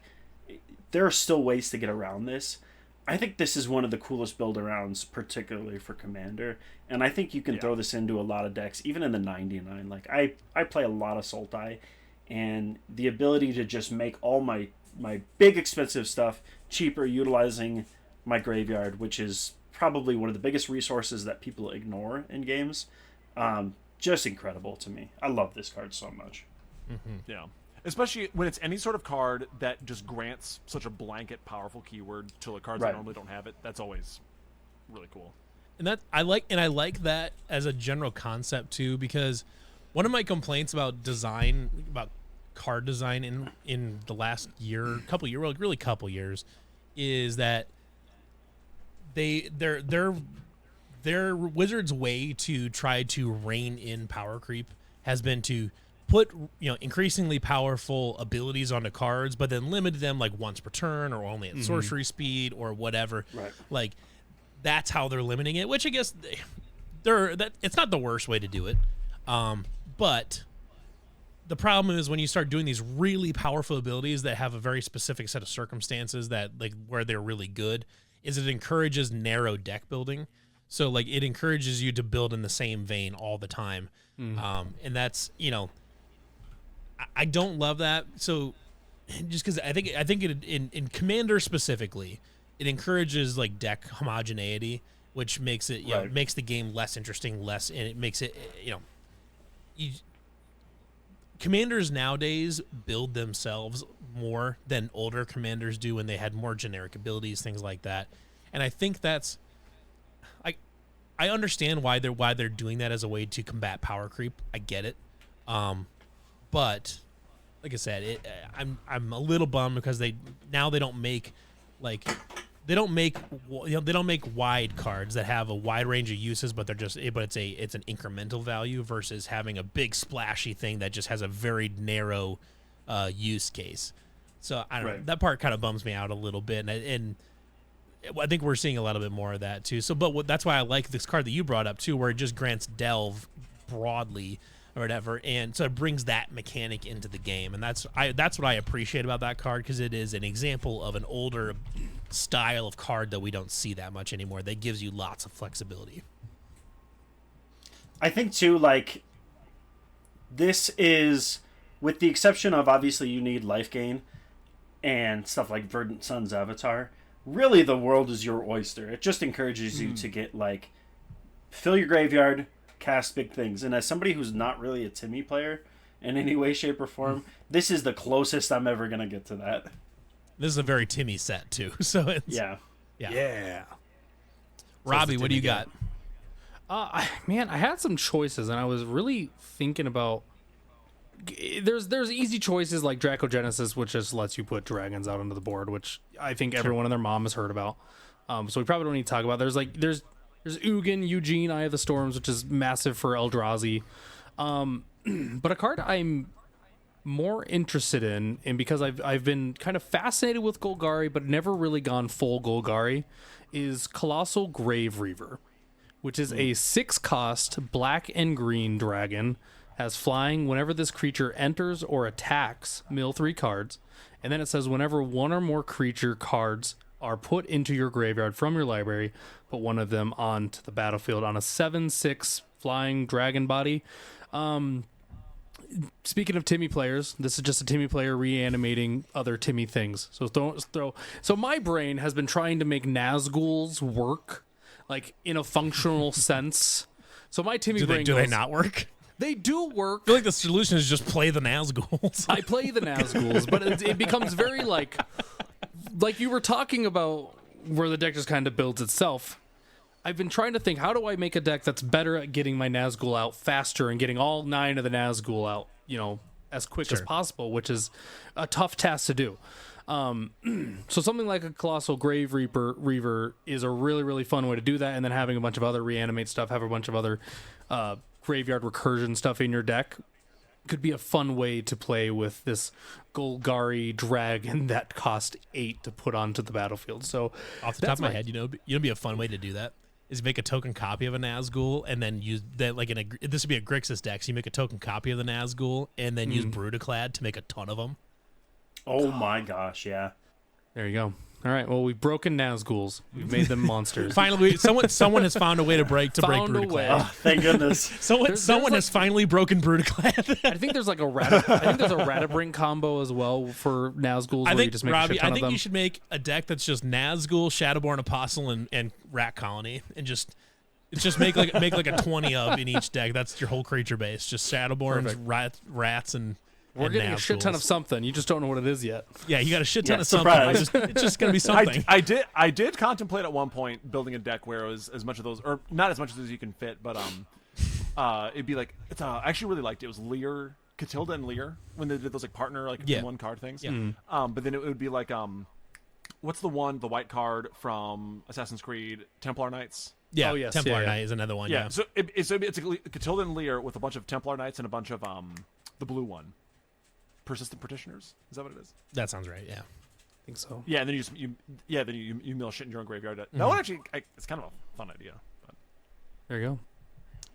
Speaker 3: there are still ways to get around this. I think this is one of the coolest build arounds, particularly for Commander. And I think you can throw this into a lot of decks, even in the 99. Like I play a lot of Sultai, and the ability to just make all my big expensive stuff cheaper utilizing my graveyard, which is probably one of the biggest resources that people ignore in games. Just incredible to me. I love this card so much.
Speaker 2: Yeah. Especially when it's any sort of card that just grants such a blanket, powerful keyword to the cards that
Speaker 3: Right.
Speaker 2: normally don't have it. That's always really cool.
Speaker 1: And that I like that as a general concept too, because one of my complaints about design, about card design in the last couple years, is that their Wizards' way to try to rein in power creep has been to put increasingly powerful abilities onto cards, but then limit them like once per turn or only at sorcery speed or whatever.
Speaker 3: Right.
Speaker 1: Like that's how they're limiting it, which I guess it's not the worst way to do it. But the problem is when you start doing these really powerful abilities that have a very specific set of circumstances that like where they're really good, is it encourages narrow deck building. So like it encourages you to build in the same vein all the time. And that's, I don't love that. So just because I think it, in Commander specifically, it encourages like deck homogeneity, which makes it makes the game less interesting, and it makes it Commanders nowadays build themselves more than older commanders do when they had more generic abilities, things like that. And I think that's I understand why they're doing that as a way to combat power creep. I get it. But like I said, I'm a little bummed because they don't make wide cards that have a wide range of uses, but it's an incremental value versus having a big splashy thing that just has a very narrow use case. So I don't know, that part kind of bums me out a little bit, and I think we're seeing a little bit more of that too. So, that's why I like this card that you brought up too, where it just grants Delve broadly or whatever, and so it brings that mechanic into the game, and that's what I appreciate about that card, because it is an example of an older style of card that we don't see that much anymore. That gives you lots of flexibility.
Speaker 3: I think too, like, this is, with the exception of obviously you need life gain and stuff like Verdant Sun's Avatar, really the world is your oyster. It just encourages you to get, like, fill your graveyard, cast big things. And as somebody who's not really a Timmy player in any way, shape, or form, this is the closest I'm ever going to get to that.
Speaker 1: This is a very Timmy set too. So it's
Speaker 4: Yeah.
Speaker 1: Robbie, what do you got?
Speaker 4: Man, I had some choices, and I was really thinking about there's easy choices like Dracogenesis, which just lets you put dragons out onto the board, which I think everyone and their mom has heard about. So we probably don't need to talk about. There's Ugin, Eugene, Eye of the Storms, which is massive for Eldrazi. But a card I'm more interested in because I've been kind of fascinated with Golgari, but never really gone full Golgari, is Colossal Grave Reaver, which is a 6-cost black and green dragon. Has flying. Whenever this creature enters or attacks, mill 3 cards. And then it says whenever one or more creature cards are put into your graveyard from your library, put one of them onto the battlefield on a 7/6 flying dragon body. Speaking of Timmy players, this is just a Timmy player reanimating other Timmy things. So my brain has been trying to make Nazguls work, like in a functional sense. So my Timmy brain
Speaker 1: do they not work?
Speaker 4: They do work.
Speaker 1: I feel like the solution is just play the Nazguls.
Speaker 4: I play the Nazguls, but it becomes very like you were talking about where the deck just kind of builds itself. I've been trying to think, how do I make a deck that's better at getting my Nazgul out faster and getting all 9 of the Nazgul out, as quick as possible, which is a tough task to do. So something like a Colossal Grave Reaver is a really, really fun way to do that, and then having a bunch of other reanimate stuff, have a bunch of other graveyard recursion stuff in your deck could be a fun way to play with this Golgari dragon that cost 8 to put onto the battlefield. So
Speaker 1: off the top of my head, be a fun way to do that is make a token copy of a Nazgul and then use that this would be a Grixis deck. So you make a token copy of the Nazgul and then use Brutaclad to make a ton of them.
Speaker 3: Oh my gosh, yeah.
Speaker 4: There you go. All right. Well, we've broken Nazguls. We've made them monsters.
Speaker 1: Finally, someone has found a way to break Brutaclad.
Speaker 3: Oh, thank goodness.
Speaker 1: Someone has finally broken Brutaclad.
Speaker 4: I think there's like a Ratabrink combo as well for Nazguls.
Speaker 1: I
Speaker 4: where
Speaker 1: think,
Speaker 4: you just make
Speaker 1: Robbie,
Speaker 4: a shit ton
Speaker 1: I
Speaker 4: of
Speaker 1: think
Speaker 4: them.
Speaker 1: you should make a deck that's just Nazgul, Shadowborn Apostle, and Rat Colony, and just make like a 20 of in each deck. That's your whole creature base. Just Shadowborns, rats, and
Speaker 4: we're getting a shit ton of something. You just don't know what it is yet.
Speaker 1: Yeah, you got a shit ton of
Speaker 3: surprise.
Speaker 1: something. It's just gonna be something.
Speaker 2: I did contemplate at one point building a deck where it was as much of those, or not as much as you can fit, but it'd be like I actually really liked it. It was Lear, Catilda, and Lear when they did those like partner one card things.
Speaker 1: Yeah.
Speaker 2: But then it would be like what's the white card from Assassin's Creed, Templar Knights.
Speaker 1: Yeah,
Speaker 4: oh, yes.
Speaker 1: Templar Knight is another one. Yeah,
Speaker 2: so it's like Catilda and Lear with a bunch of Templar Knights and a bunch of the blue one. Persistent Petitioners, is that what it is?
Speaker 1: That sounds right. Yeah,
Speaker 4: I think so.
Speaker 2: Yeah, and then you mill shit in your own graveyard. That one actually, it's kind of a fun idea. But
Speaker 4: There you go.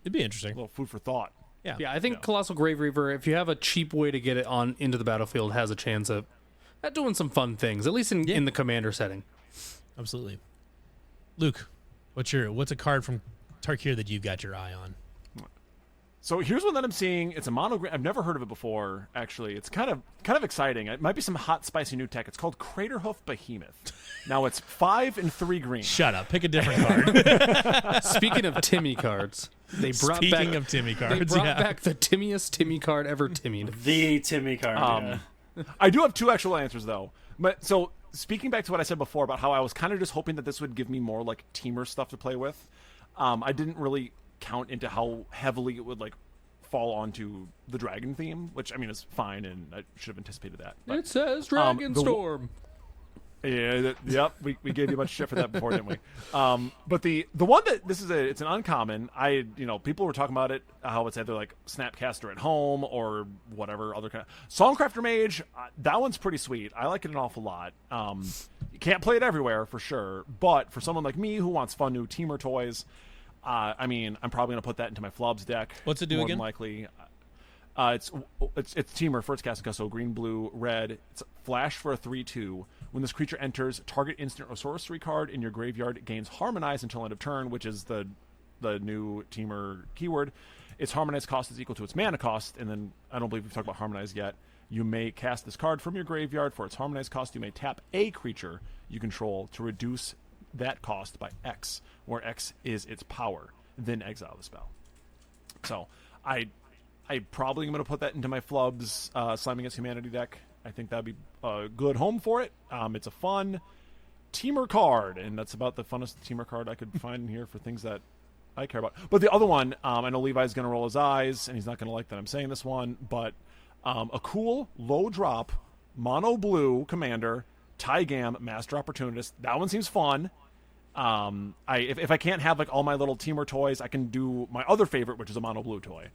Speaker 1: it'd be interesting.
Speaker 2: a little food for thought.
Speaker 1: Yeah,
Speaker 4: Yeah, I think Colossal Grave Reaver, if you have a cheap way to get it on into the battlefield, has a chance of doing some fun things, at least in the commander setting.
Speaker 1: absolutely. Luke, what's a card from Tarkir that you've got your eye on?
Speaker 2: So here's one that I'm seeing. It's a monogram. I've never heard of it before. Actually, it's kind of exciting. It might be some hot, spicy new tech. It's called Craterhoof Behemoth. Now it's 5 and 3 green.
Speaker 1: Shut up. Pick a different card.
Speaker 4: Speaking of Timmy cards, they brought
Speaker 1: Speaking
Speaker 4: back
Speaker 1: of Timmy
Speaker 4: they
Speaker 1: cards,
Speaker 4: brought
Speaker 1: yeah.
Speaker 4: back the Timmiest Timmy card ever Timmied.
Speaker 3: The Timmy card.
Speaker 2: I do have 2 actual answers though. But so speaking back to what I said before about how I was kind of just hoping that this would give me more like teamer stuff to play with. I didn't really count into how heavily it would like fall onto the dragon theme, which I mean is fine, and I should have anticipated that. But,
Speaker 4: It says Dragonstorm.
Speaker 2: Yep, we gave you a bunch of shit for that before, didn't we? But the one that it's an uncommon. People were talking about it, how it's either like Snapcaster at home or whatever other kind of Songcrafter Mage. That one's pretty sweet. I like it an awful lot. You can't play it everywhere for sure, but for someone like me who wants fun new teamer toys, I'm probably gonna put that into my Flubs deck.
Speaker 1: What's it do
Speaker 2: more
Speaker 1: again?
Speaker 2: Than likely. It's teamer, first cast, so green, blue, red. It's flash for a 3/2. When this creature enters, target instant or sorcery card in your graveyard gains Harmonize until end of turn, which is the new teamer keyword. Its Harmonize cost is equal to its mana cost, and then I don't believe we've talked about Harmonize yet. You may cast this card from your graveyard. For its Harmonize cost, you may tap a creature you control to reduce that cost by X, where X is its power. Then exile the spell. So I probably am going to put that into my Flubs Slime Against Humanity deck. I think that'd be a good home for it. It's a fun teamer card, and that's about the funnest teamer card I could find in here for things that I care about. But the other one, I know Levi's going to roll his eyes, and he's not going to like that I'm saying this one, but a cool low drop mono blue commander, Tygam Master Opportunist. That one seems fun. If I can't have like all my little Teamer toys, I can do my other favorite, which is a mono blue toy.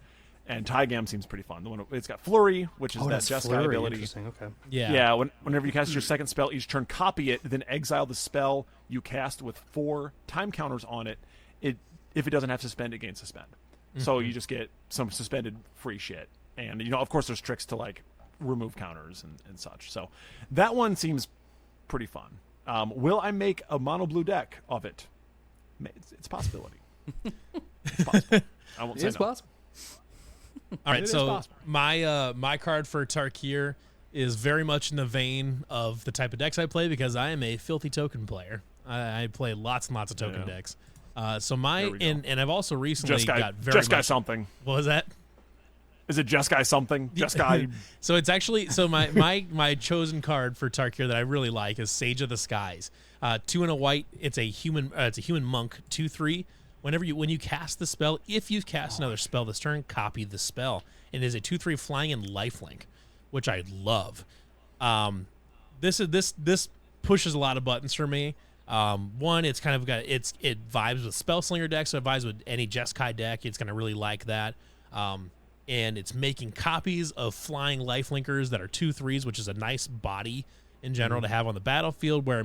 Speaker 2: And Tygam seems pretty fun. The one it's got Flurry, which is that Jeskai ability.
Speaker 4: Interesting. Okay.
Speaker 2: Yeah. Whenever you cast your second spell each turn, copy it, then exile the spell you cast with 4 time counters on it. If it doesn't have suspend, it gains suspend. So you just get some suspended free shit. And of course, there's tricks to like remove counters and such. So that one seems pretty fun. Will I make a mono blue deck of it? It's a possibility. It's possible. I won't say
Speaker 4: It's
Speaker 2: no.
Speaker 4: possible.
Speaker 1: All right,
Speaker 2: It is
Speaker 1: so
Speaker 2: possible.
Speaker 1: my card for Tarkir is very much in the vein of the type of decks I play because I am a filthy token player. I play lots and lots of token decks. So
Speaker 2: There we go.
Speaker 1: and I've also recently got very
Speaker 2: Jeskai
Speaker 1: much.
Speaker 2: something.
Speaker 1: What was that?
Speaker 2: Is it Jeskai something? Jeskai.
Speaker 1: So it's actually my chosen card for Tarkir that I really like is Sage of the Skies. 2 and a white. It's a human monk 2/3. When you cast the spell, if you cast another spell this turn, copy the spell. It is a 2/3 flying and lifelink, which I love. This pushes a lot of buttons for me. One, it's kind of got it vibes with Spellslinger decks, so it vibes with any Jeskai deck. It's gonna really like that. And it's making copies of flying lifelinkers that are 2/3s, which is a nice body in general to have on the battlefield. Where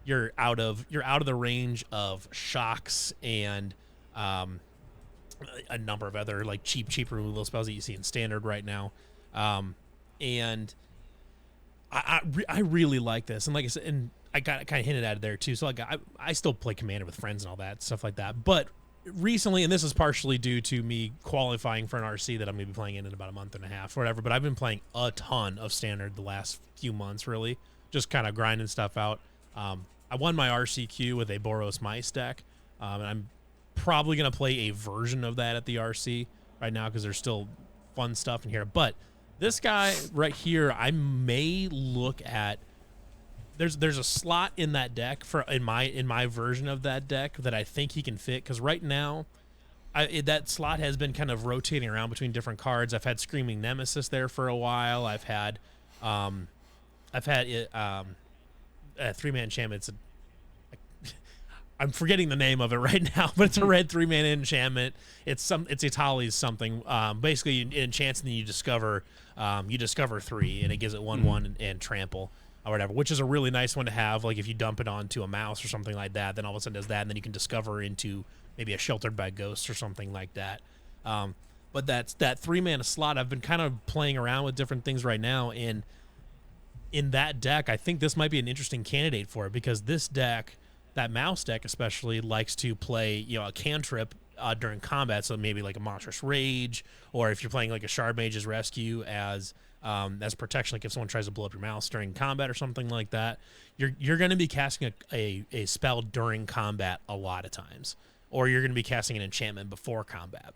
Speaker 1: you're out of the range of shocks and a number of other like cheap removal spells that you see in standard right now. And I really like this, and like I said, and I got kind of hinted at it there too. So like I still play Commander with friends and all that stuff like that, but recently, and this is partially due to me qualifying for an RC that I'm going to be playing in about a month and a half or whatever, but I've been playing a ton of standard the last few months, really, just kind of grinding stuff out. I won my RCQ with a Boros Mice deck, and I'm probably going to play a version of that at the RC right now because there's still fun stuff in here. But this guy right here, I may look at. There's a slot in that deck in my version of that deck that I think he can fit because right now, that slot has been kind of rotating around between different cards. I've had Screaming Nemesis there for a while. I've had a 3-man enchantment. I'm forgetting the name of it right now, but it's a red 3-man enchantment. It's Itali's something. Basically, it enchants and then you discover 3, and it gives it 1/1 and trample. Or whatever, which is a really nice one to have. Like if you dump it onto a mouse or something like that, then all of a sudden does that, and then you can discover into maybe a Sheltered by Ghosts or something like that. But that 3-mana slot, I've been kind of playing around with different things right now, and in that deck, I think this might be an interesting candidate for it because this deck, that mouse deck especially, likes to play a cantrip during combat, so maybe like a Monstrous Rage, or if you're playing like a Shard Mage's Rescue as protection, like if someone tries to blow up your mouse during combat or something like that, you're going to be casting a spell during combat a lot of times, or you're going to be casting an enchantment before combat.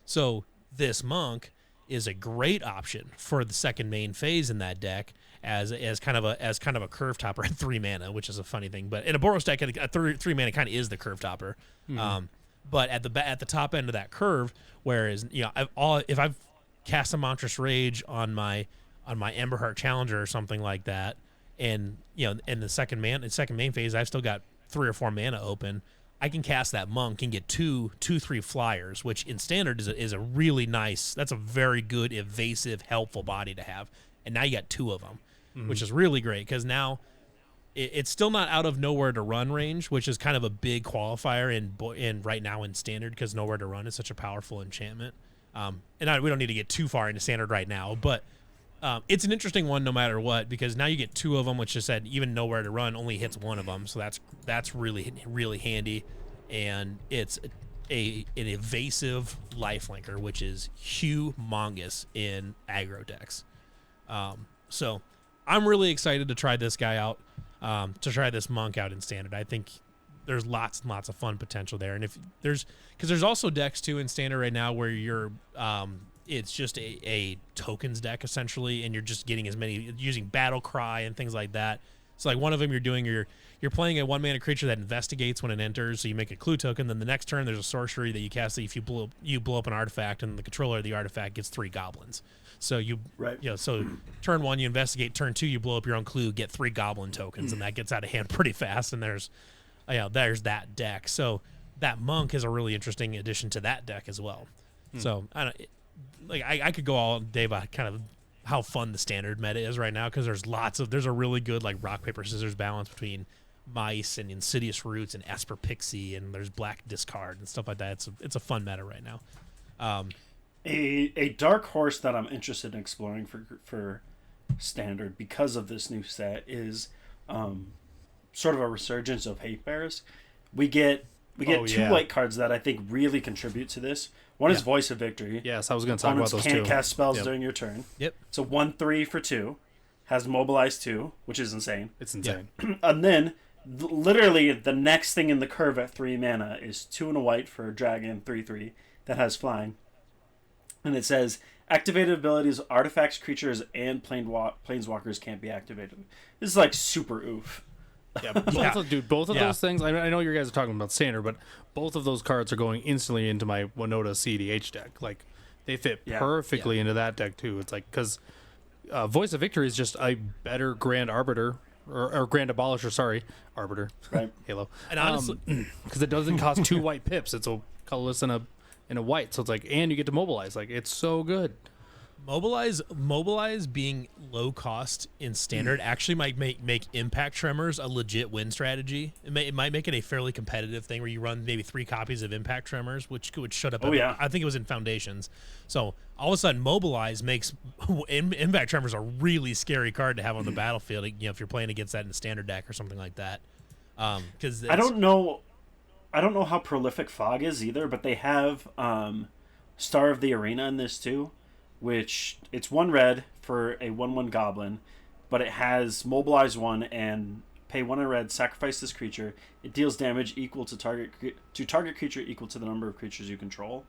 Speaker 1: So this monk is a great option for the second main phase in that deck as kind of a curve topper at 3 mana, which is a funny thing. But in a Boros deck, a 3 mana kind of is the curve topper. But at the top end of that curve, whereas if I've cast a Monstrous Rage on my Emberheart Challenger or something like that, and in the second main phase, I've still got 3 or 4 mana open. I can cast that monk and get 2/3 flyers, which in standard is a really nice. That's a very good, evasive, helpful body to have. And now you got 2 of them, which is really great because now it's still not out of nowhere to run range, which is kind of a big qualifier in right now in standard because nowhere to run is such a powerful enchantment. And we don't need to get too far into standard right now, but it's an interesting one no matter what because now you get 2 of them, which just said even nowhere to run only hits 1 of them, so that's really really handy, and it's an evasive lifelinker, which is humongous in aggro decks. So I'm really excited to try this guy out, to try this monk out in standard. I think there's lots and lots of fun potential there, and because there's also decks too in standard right now where you're it's just a tokens deck essentially, and you're just getting as many using Battle Cry and things like that. So like one of them you're playing a 1-mana creature that investigates when it enters, so you make a clue token. Then the next turn there's a sorcery that you cast that if you blow up an artifact, and the controller of the artifact gets 3 goblins. So so turn 1 you investigate, turn 2 you blow up your own clue, get 3 goblin tokens, and that gets out of hand pretty fast. And there's that deck. So that monk is a really interesting addition to that deck as well. So I could go all day about kind of how fun the standard meta is right now, because there's a really good like rock paper scissors balance between mice and insidious roots and Esper Pixie, and there's black discard and stuff like that. It's a fun meta right now.
Speaker 3: A dark horse that I'm interested in exploring for standard because of this new set is sort of a resurgence of hate bears. We get 2 white cards that I think really contribute to this. One is Voice of Victory.
Speaker 4: Yes, I was going to talk about those
Speaker 3: can't
Speaker 4: too.
Speaker 3: cast spells during your turn.
Speaker 1: Yep.
Speaker 3: It's a 1/3 for 2. Has Mobilize 2, which is insane.
Speaker 4: It's insane.
Speaker 3: And then, literally, the next thing in the curve at 3 mana is 2 and a white for a dragon 3/3 that has flying. And it says, activated abilities, artifacts, creatures, and planeswalkers can't be activated. This is like super oof.
Speaker 4: Yeah, both of those things. I know you guys are talking about standard, but both of those cards are going instantly into my Winota CDH deck. Like, they fit perfectly into that deck too. It's like, because Voice of Victory is just a better Grand Arbiter or Grand Abolisher. Sorry, Arbiter.
Speaker 3: Right.
Speaker 1: Halo. And honestly,
Speaker 4: because it doesn't cost 2 white pips. It's a colorless and a white. So it's like, and you get to mobilize. Like, it's so good. Mobilize
Speaker 1: being low cost in standard actually might make Impact Tremors a legit win strategy. It might make it a fairly competitive thing where you run maybe 3 copies of Impact Tremors, which would shut up. I think it was in Foundations. So all of a sudden, Mobilize makes Impact Tremors a really scary card to have on the battlefield. If you're playing against that in a standard deck or something like that. Because
Speaker 3: I don't know how prolific Fog is either, but they have Star of the Arena in this too. Which it's 1 red for a 1/1 goblin, but it has Mobilize 1 and pay 1 in red, sacrifice this creature. It deals damage equal to target creature equal to the number of creatures you control.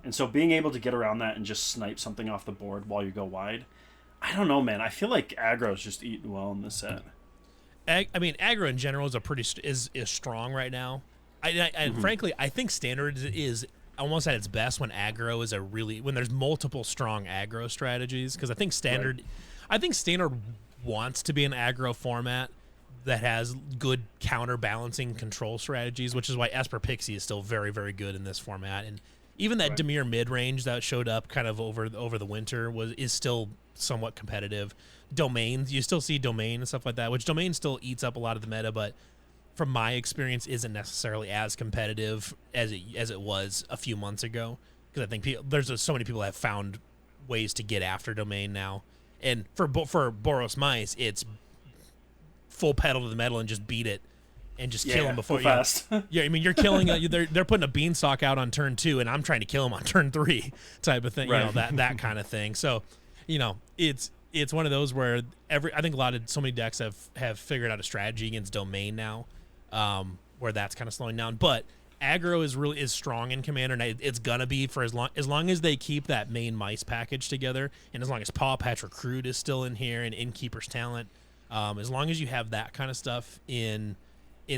Speaker 3: And so being able to get around that and just snipe something off the board while you go wide, I don't know, man. I feel like aggro's just eating well in this set.
Speaker 1: Aggro in general is strong right now. Frankly, I think standard is almost at its best when aggro is when there's multiple strong aggro strategies, because I think standard wants to be an aggro format that has good counterbalancing control strategies, which is why Esper Pixie is still very, very good in this format. And even that Dimir mid-range that showed up kind of over the winter is still somewhat competitive. Domains, you still see Domain and stuff like that, which Domain still eats up a lot of the meta, but from my experience, isn't necessarily as competitive as it was a few months ago. Because I think there's so many people that have found ways to get after Domain now. And for Boros Mice, it's full pedal to the metal and just beat it and just kill him before
Speaker 3: fast.
Speaker 1: You're killing. They're putting a beanstalk out on turn 2, and I'm trying to kill him on turn 3, type of thing.
Speaker 3: Right.
Speaker 1: That kind of thing. So, it's one of those where I think so many decks have figured out a strategy against Domain now. Where that's kind of slowing down, but aggro is strong in Commander, and it's gonna be for as long as they keep that main mice package together, and as long as Paw Patch Recruit is still in here and Innkeeper's Talent, as long as you have that kind of stuff in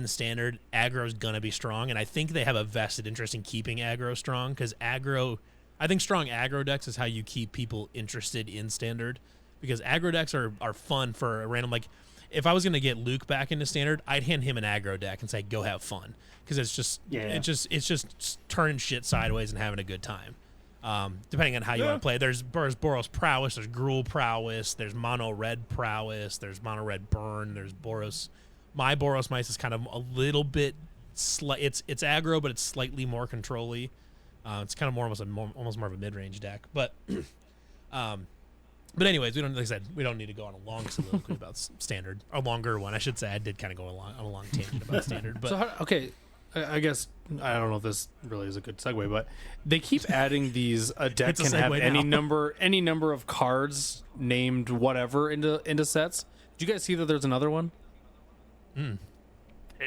Speaker 1: standard, aggro is gonna be strong, and I think they have a vested interest in keeping aggro strong, because I think strong aggro decks is how you keep people interested in standard, because aggro decks are fun for a random, like, if I was going to get Luke back into standard, I'd hand him an aggro deck and say, go have fun. Because it's just turning shit sideways and having a good time. Depending on how you want to play. There's Boros Prowess, there's Gruul Prowess, there's Mono Red Prowess, there's Mono Red Burn, there's Boros. My Boros Mice is kind of a little bit, it's aggro, but it's slightly more control-y. It's kind of almost more of a mid-range deck. But anyways, like I said, we don't need to go on a long soliloquy about standard. A longer one, I should say. I did kind of go on a long tangent about standard. But
Speaker 4: I guess I don't know if this really is a good segue, but they keep adding these. A deck can have any number of cards named whatever into sets. Did you guys see that there's another one?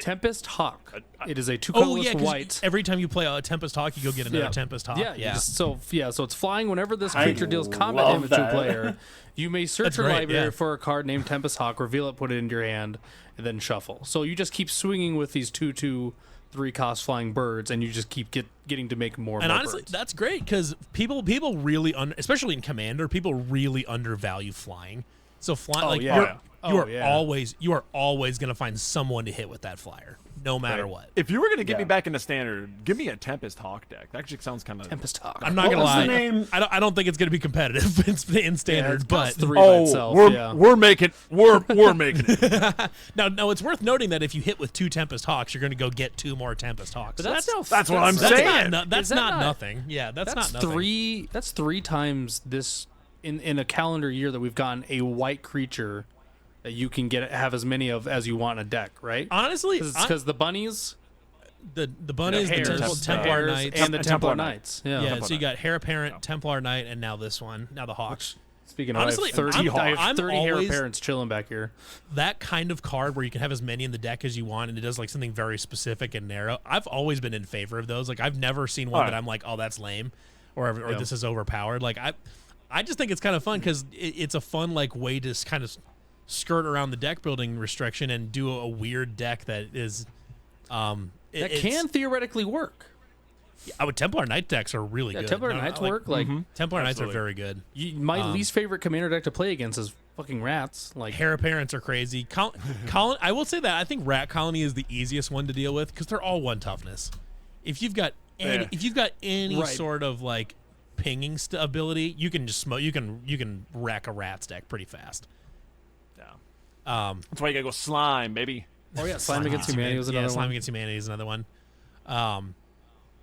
Speaker 4: Tempest Hawk. It is a 2
Speaker 1: Oh
Speaker 4: colorless
Speaker 1: yeah, 'cause
Speaker 4: white.
Speaker 1: every time you play a Tempest Hawk, you go get another Tempest Hawk.
Speaker 4: Yeah, so it's flying whenever this
Speaker 3: I
Speaker 4: creature deals combat
Speaker 3: love
Speaker 4: damage to a
Speaker 3: that.
Speaker 4: player. You may search
Speaker 1: That's
Speaker 4: your
Speaker 1: great,
Speaker 4: library
Speaker 1: yeah.
Speaker 4: for a card named Tempest Hawk, reveal it, put it into your hand, and then shuffle. So you just keep swinging with these 2/2 3-cost flying birds, and you just keep getting to make more.
Speaker 1: And
Speaker 4: more
Speaker 1: honestly,
Speaker 4: birds.
Speaker 1: that's great because people really especially in Commander, people really undervalue flying. So flying,
Speaker 4: yeah.
Speaker 1: you are always going to find someone to hit with that flyer, no matter what.
Speaker 2: If you were going to get me
Speaker 3: Yeah.
Speaker 2: back into Standard, give me a Tempest Hawk deck. That actually sounds kind of...
Speaker 4: Tempest Hawk.
Speaker 1: I'm not
Speaker 3: What
Speaker 1: going to
Speaker 3: was the
Speaker 1: lie.
Speaker 3: name?
Speaker 1: I don't think it's going to be competitive in Standard, but
Speaker 4: three by
Speaker 2: Oh,
Speaker 4: itself.
Speaker 2: we're making it.
Speaker 1: no, it's worth noting that if you hit with 2 Tempest Hawks, you're going to go get 2 more Tempest Hawks.
Speaker 4: But
Speaker 1: So
Speaker 2: That's what I'm
Speaker 1: that's
Speaker 2: saying.
Speaker 1: That's
Speaker 4: Is that
Speaker 1: not
Speaker 4: not-
Speaker 1: nothing. Yeah, that's not nothing.
Speaker 4: three. That's 3 times this in a calendar year that we've gotten a white creature that you can have as many of as you want in a deck, right?
Speaker 1: Honestly,
Speaker 4: Because the bunnies,
Speaker 1: the bunnies, the
Speaker 4: hares,
Speaker 1: Templar Knights,
Speaker 4: and the
Speaker 2: Templar
Speaker 4: Templar
Speaker 2: Knights.
Speaker 4: Knights. Yeah.
Speaker 1: yeah. So you got Heir Apparent, Templar Knight, and now this one, now the Hawks.
Speaker 4: Speaking of,
Speaker 1: Honestly,
Speaker 4: I have 30, I have
Speaker 1: I'm
Speaker 4: 30 hair
Speaker 1: always-
Speaker 4: parents chilling back here.
Speaker 1: That kind of card where you can have as many in the deck as you want, and it does like something very specific and narrow. I've always been in favor of those. Like I've never seen one
Speaker 2: All right.
Speaker 1: that I'm like, oh, that's lame, or this is overpowered. Like I just think it's kind of fun because it's a fun like way to kind of skirt around the deck building restriction and do a weird deck that is
Speaker 4: That can theoretically work.
Speaker 1: I would Templar Knight decks are really
Speaker 4: Yeah,
Speaker 1: good.
Speaker 4: Templar
Speaker 1: No,
Speaker 4: Knights
Speaker 1: like,
Speaker 4: work. Like
Speaker 1: Templar Knights are
Speaker 2: Absolutely.
Speaker 1: very good.
Speaker 4: my least favorite commander deck to play against is fucking rats. Like
Speaker 1: Heir Apparents are crazy. I will say that I think Rat Colony is the easiest one to deal with because they're all 1 toughness. If you've got any
Speaker 4: Right.
Speaker 1: sort of like pinging ability, you can just smoke. You can wreck a Rats deck pretty fast.
Speaker 2: Yeah. That's why you got to go Slime, baby.
Speaker 4: oh yeah, Slime Against Humanity was another
Speaker 1: Slime
Speaker 4: one.
Speaker 1: Against Humanity is another one.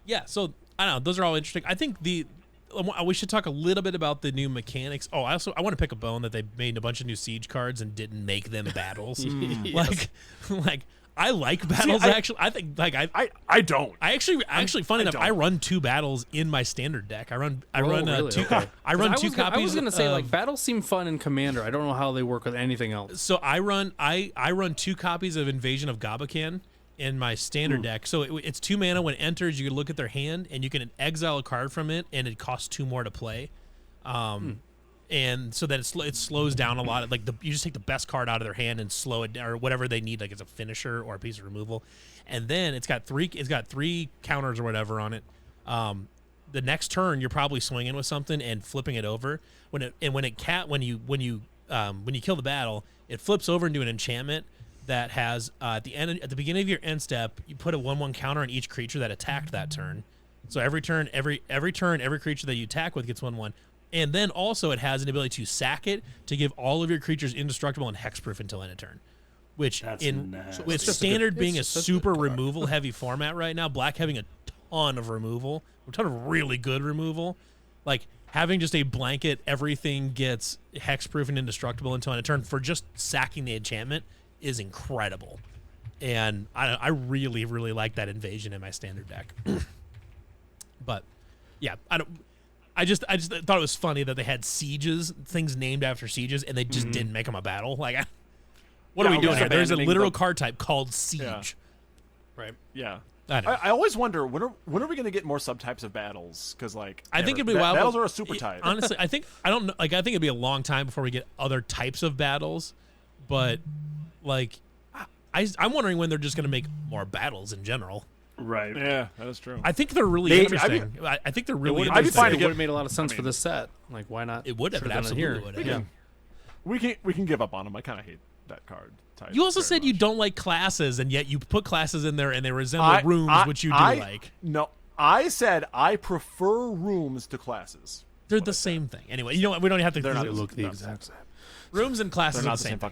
Speaker 1: Yeah, so I don't know. Those are all interesting. I think we should talk a little bit about the new mechanics. Oh, I want to pick a bone that they made a bunch of new siege cards and didn't make them battles. Like I like battles. Actually, I think like
Speaker 2: I don't.
Speaker 1: I actually funny enough,
Speaker 2: don't.
Speaker 1: I run 2 battles in my standard deck. I run
Speaker 4: really?
Speaker 1: 2
Speaker 4: Okay.
Speaker 1: I run 2 copies.
Speaker 4: I was gonna say
Speaker 1: of,
Speaker 4: like battles seem fun in Commander. I don't know how they work with anything else.
Speaker 1: so I run 2 copies of Invasion of Gabakan in my standard deck. So it's 2 mana. When it enters, you can look at their hand and you can exile a card from it, and it costs 2 more to play. And so that it slows down a lot. Like you just take the best card out of their hand and slow it down, or whatever they need, like it's a finisher or a piece of removal. And then it's got 3 counters or whatever on it. The next turn you're probably swinging with something and flipping it over. When you kill the battle, it flips over into an enchantment that has at the beginning of your end step, you put a 1/1 counter on each creature that attacked that turn. So every turn, every creature that you attack with gets 1/1. And then also it has an ability to sack it to give all of your creatures indestructible and hexproof until end of turn. Which
Speaker 3: That's nasty.
Speaker 1: with
Speaker 3: It's
Speaker 1: standard being a
Speaker 4: it's just a
Speaker 1: super
Speaker 4: good card.
Speaker 1: removal heavy format right now, black having a ton of removal, a ton of really good removal, like having just a blanket, everything gets hexproof and indestructible until end of turn for just sacking the enchantment is incredible. And I really, really like that invasion in my standard deck. But yeah, I just thought it was funny that they had sieges, things named after sieges, and they just didn't make them a battle. Like, what are we
Speaker 2: Yeah,
Speaker 1: doing
Speaker 2: just
Speaker 1: here? There's a
Speaker 2: abandoning
Speaker 1: literal
Speaker 2: the-
Speaker 1: card type called siege.
Speaker 2: Yeah.
Speaker 1: Right.
Speaker 2: Yeah.
Speaker 1: I know.
Speaker 2: I always wonder when are we going to get more subtypes of battles? Because like
Speaker 1: I think it'd
Speaker 2: never.
Speaker 1: be a while.
Speaker 2: Battles are a super type.
Speaker 1: Honestly, I don't know. Like, I think it'd be a long time before we get other types of battles. But like, I'm wondering when they're just going to make more battles in general.
Speaker 3: Right.
Speaker 2: Yeah, that is true.
Speaker 1: I think they're really
Speaker 3: They-
Speaker 1: interesting. I think they're really
Speaker 2: I'd be
Speaker 1: interesting.
Speaker 2: fine to
Speaker 4: It
Speaker 2: get-
Speaker 4: would have made a lot of sense
Speaker 2: I
Speaker 4: for
Speaker 2: mean,
Speaker 4: this set. Like, why not?
Speaker 1: It would have. It
Speaker 4: Should've done
Speaker 1: absolutely
Speaker 4: here.
Speaker 1: would have.
Speaker 4: Yeah.
Speaker 2: we can give up on them. I kind of hate that card type.
Speaker 1: You also
Speaker 2: very
Speaker 1: said you
Speaker 2: much.
Speaker 1: don't like classes, and yet you put classes in there, and they resemble rooms, which you do like.
Speaker 2: No, I said I prefer rooms to classes.
Speaker 1: They're the same thing. Anyway, you know what? We don't have to.
Speaker 2: They're not
Speaker 4: They
Speaker 2: the-
Speaker 4: look the
Speaker 2: no.
Speaker 4: exact same.
Speaker 1: Rooms and classes
Speaker 2: They're
Speaker 1: are
Speaker 2: not
Speaker 1: the
Speaker 2: the
Speaker 1: same.
Speaker 2: same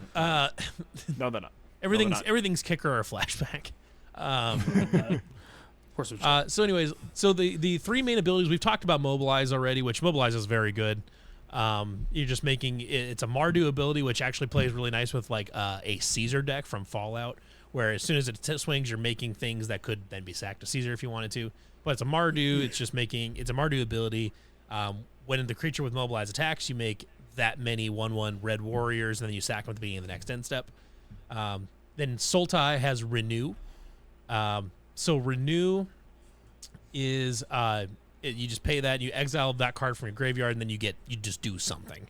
Speaker 1: thing.
Speaker 2: No, they're not.
Speaker 1: Everything's kicker or flashback.
Speaker 4: Of course, it's
Speaker 1: So anyways, the 3 main abilities, we've talked about Mobilize already, which Mobilize is very good. You're just making it's a Mardu ability, which actually plays really nice with like a Caesar deck from Fallout, where as soon as it swings, you're making things that could then be sacked to Caesar if you wanted to. But it's a Mardu. It's a Mardu ability. When the creature with Mobilize attacks, you make that many 1/1 red warriors, and then you sack them at the beginning of the next end step. Then Sultai has Renew, So renew is you just pay that, you exile that card from your graveyard, and then you just do something.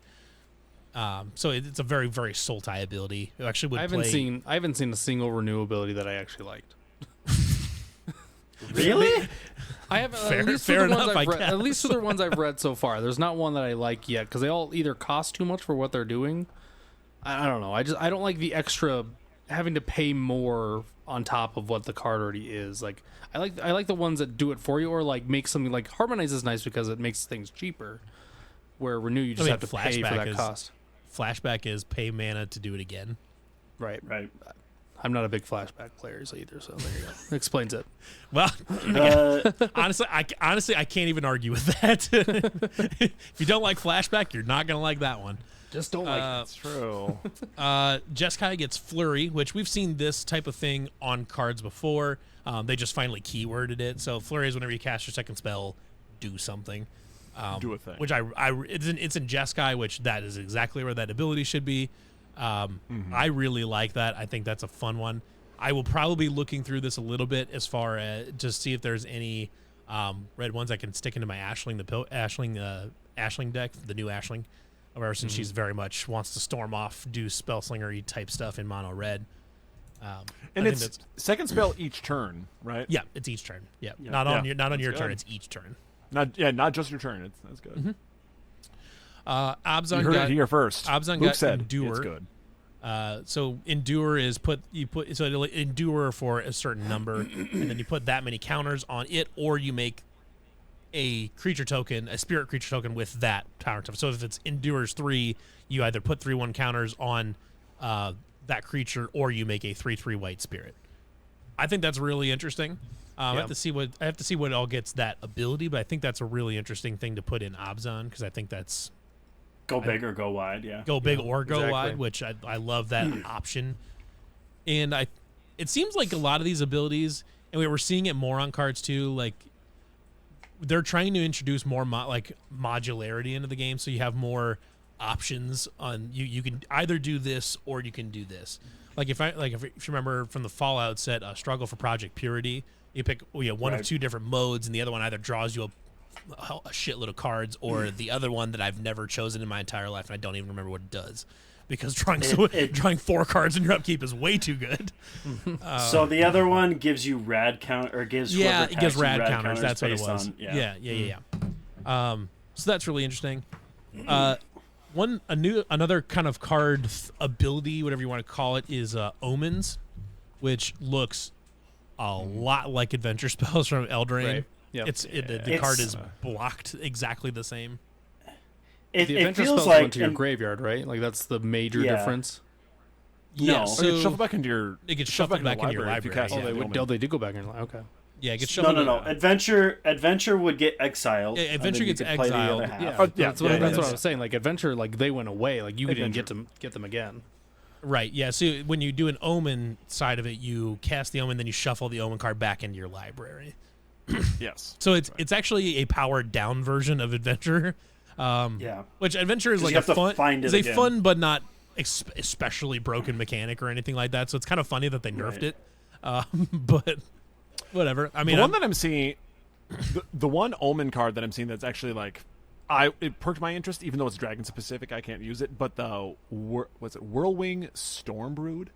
Speaker 1: So it's a very, very Sultai ability. It actually would
Speaker 4: I haven't seen a single renew ability that I actually liked.
Speaker 3: Really?
Speaker 4: I have
Speaker 1: Fair-
Speaker 4: at least
Speaker 1: fair
Speaker 4: for the
Speaker 1: enough,
Speaker 4: ones
Speaker 1: I
Speaker 4: I've read,
Speaker 1: guess.
Speaker 4: at least for the ones I've read so far. There's not one that I like yet because they all either cost too much for what they're doing. I don't know. I don't like the extra having to pay more on top of what the card already is. Like I like the ones that do it for you, or like make something like Harmonize is nice because it makes things cheaper. Where Renew you just have to pay for that cost.
Speaker 1: Flashback is pay mana to do it again.
Speaker 4: Right.
Speaker 3: Right.
Speaker 4: I'm not a big flashback player either, so there you go. Explains it.
Speaker 1: Well,
Speaker 3: Uh,
Speaker 1: honestly, I can't even argue with that. If you don't like Flashback, you're not gonna like that one.
Speaker 4: Just don't like
Speaker 2: That's true.
Speaker 1: Jeskai gets Flurry, which we've seen this type of thing on cards before. They just finally keyworded it. So Flurry is whenever you cast your second spell, do something.
Speaker 2: Do a thing.
Speaker 1: Which it's in Jeskai, which that is exactly where that ability should be. I really like that. I think that's a fun one. I will probably be looking through this a little bit as far as just see if there's any red ones I can stick into my Ashling deck, the new Ashling. Ever since she's very much wants to storm off, do spellslinger-y type stuff in mono red.
Speaker 2: And
Speaker 1: I
Speaker 2: it's
Speaker 1: think that's,
Speaker 2: second spell each turn, right?
Speaker 1: yeah, it's each turn. Yeah,
Speaker 3: Yeah.
Speaker 1: not on
Speaker 2: That's
Speaker 1: your
Speaker 2: good.
Speaker 1: turn. It's each turn.
Speaker 2: Not just your turn. That's good.
Speaker 1: Abzan
Speaker 2: You heard
Speaker 1: got
Speaker 2: it here first.
Speaker 1: Abzan
Speaker 2: Luke
Speaker 1: got
Speaker 2: said
Speaker 1: Endure.
Speaker 2: it's good.
Speaker 1: So endure is so it'll endure for a certain number, and then you put that many counters on it, or you make a creature token, a spirit creature token with that power token. So if it's endures 3, you either put 3/1 counters on that creature, or you make a 3/3 white spirit. I think that's really interesting. I have to see what all gets that ability, but I think that's a really interesting thing to put in Abzan because I think that's
Speaker 3: go big or go wide. Yeah.
Speaker 1: go big or go
Speaker 4: exactly.
Speaker 1: wide, which I love that option. And it seems like a lot of these abilities, and we were seeing it more on cards too, like they're trying to introduce more modularity into the game, so you have more options on you can either do this or you can do this. Like if you remember from the Fallout set, Struggle for Project Purity, you pick one of two different modes, and the other one either draws you a shitload of cards, or the other one that I've never chosen in my entire life, and I don't even remember what it does, because drawing 4 cards in your upkeep is way too good.
Speaker 3: So the other one gives you rad count, or gives
Speaker 1: Yeah,
Speaker 3: whoever
Speaker 1: it gives
Speaker 3: attacks you
Speaker 1: rad counters.
Speaker 3: counters
Speaker 1: That's what it
Speaker 3: based
Speaker 1: was.
Speaker 3: on-
Speaker 1: Yeah. So that's really interesting. Another kind of card ability, whatever you want to call it, is Omens, which looks a lot like adventure spells from Eldraine.
Speaker 4: Right. Yep.
Speaker 1: The card is blocked exactly the same.
Speaker 3: It,
Speaker 4: The
Speaker 3: it
Speaker 4: adventure
Speaker 3: feels
Speaker 4: spells
Speaker 3: like
Speaker 4: went to your
Speaker 3: and-
Speaker 4: graveyard, right? Like that's the major
Speaker 3: Yeah.
Speaker 4: difference.
Speaker 1: Yeah,
Speaker 3: No.
Speaker 1: so
Speaker 2: It gets shuffled back into your.
Speaker 1: it gets
Speaker 2: shuffled
Speaker 1: shuffled back into your
Speaker 2: if you
Speaker 1: library.
Speaker 2: cast
Speaker 1: Yeah.
Speaker 2: it.
Speaker 4: They do go back in. Okay.
Speaker 1: Yeah, it gets
Speaker 3: No,
Speaker 1: shuffled.
Speaker 3: no. Adventure would get exiled.
Speaker 1: Yeah,
Speaker 3: and
Speaker 1: Adventure
Speaker 3: then you
Speaker 1: gets
Speaker 3: could play the other
Speaker 1: exiled.
Speaker 3: half.
Speaker 4: Yeah,
Speaker 2: yeah,
Speaker 4: that's what
Speaker 2: yeah,
Speaker 4: that's
Speaker 2: yeah.
Speaker 4: what I was saying. Like adventure, like they went away. Like you didn't
Speaker 2: Adventure.
Speaker 4: get them again.
Speaker 1: Right, yeah. So when you do an Omen side of it, you cast the Omen, then you shuffle the Omen card back into your library.
Speaker 2: Yes.
Speaker 1: So it's actually a powered down version of Adventure.
Speaker 3: Yeah.
Speaker 1: Which Adventure is
Speaker 3: 'Cause
Speaker 1: like
Speaker 3: you
Speaker 1: a
Speaker 3: have to
Speaker 1: fun,
Speaker 3: find it
Speaker 1: is a
Speaker 3: again.
Speaker 1: fun but not especially broken mechanic or anything like that. So it's kind of funny that they nerfed
Speaker 3: Right.
Speaker 1: it. But whatever. I mean,
Speaker 2: The one that I'm seeing, the one Omen card that I'm seeing that's actually like, it perked my interest, even though it's dragon specific. I can't use it. But the Whirlwing Stormbrood,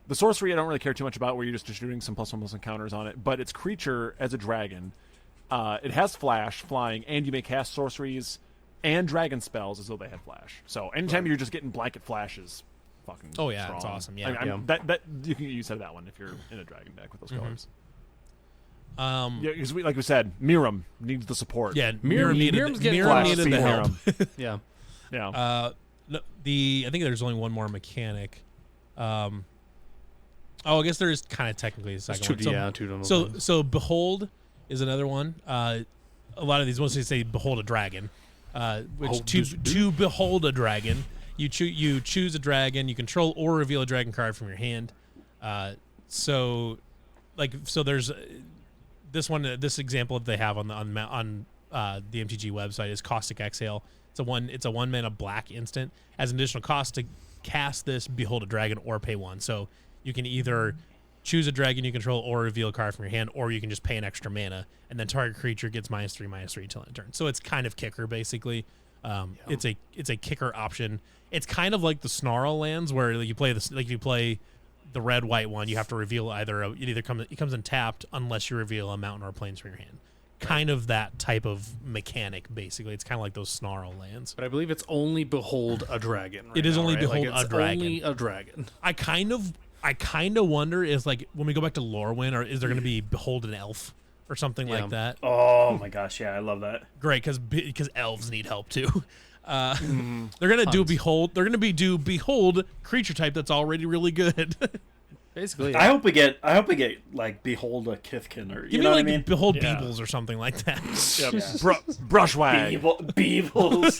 Speaker 2: the sorcery I don't really care too much about, where you're just distributing some +1/+1 counters on it. But its creature as a dragon, it has flash, flying, and you may cast sorceries and dragon spells as though they had flash. So anytime you're just getting blanket flashes, fucking.
Speaker 1: Oh, yeah,
Speaker 2: strong.
Speaker 1: it's awesome, yeah.
Speaker 2: That you can get use of that one if you're in a dragon deck with those colors. Yeah, because like we said, Miram needs the support.
Speaker 1: yeah,
Speaker 4: Miram
Speaker 1: needed
Speaker 4: getting
Speaker 1: Miram
Speaker 2: flash
Speaker 1: needed
Speaker 2: speed
Speaker 1: the help.
Speaker 2: Miram.
Speaker 4: Yeah.
Speaker 2: Yeah.
Speaker 1: No, I think there's only one more mechanic. I guess there is kind of technically a second one.
Speaker 4: two of them.
Speaker 1: So Behold is another one. A lot of these mostly say Behold a dragon, which to behold a dragon, you choose a dragon, you control or reveal a dragon card from your hand. So there's this one. This example that they have on the MTG website is Caustic Exhale. It's a 1 mana black instant. As an additional cost to cast this, Behold a Dragon or pay 1. So you can either choose a dragon you control or reveal a card from your hand, or you can just pay an extra mana, and then target creature gets -3/-3 till end turn. So it's kind of kicker basically. It's a kicker option. It's kind of like the Snarl lands where you play this, like if you play the red-white one, you have to reveal it comes in tapped unless you reveal a mountain or a plains from your hand. Kind of that type of mechanic, basically. It's kind of like those Snarl lands.
Speaker 4: But I believe it's only Behold a Dragon. Right
Speaker 1: It is
Speaker 4: now,
Speaker 1: only
Speaker 4: right?
Speaker 1: Behold
Speaker 4: like,
Speaker 1: a Dragon.
Speaker 4: Only a dragon.
Speaker 1: I kind of wonder is like when we go back to Lorwyn, or is there going to be Behold an elf or something like that?
Speaker 3: Oh my gosh, yeah, I love that.
Speaker 1: Great, because elves need help too. They're gonna do Behold. They're gonna do Behold creature type that's already really good.
Speaker 4: Basically,
Speaker 3: I hope we get like Behold a Kithkin, or you
Speaker 1: Give me
Speaker 3: know
Speaker 1: like
Speaker 3: what I mean?
Speaker 1: Behold
Speaker 2: Yeah.
Speaker 1: Beebles or something like that.
Speaker 2: Yep.
Speaker 3: Yeah.
Speaker 2: Brushwag.
Speaker 3: Beebles.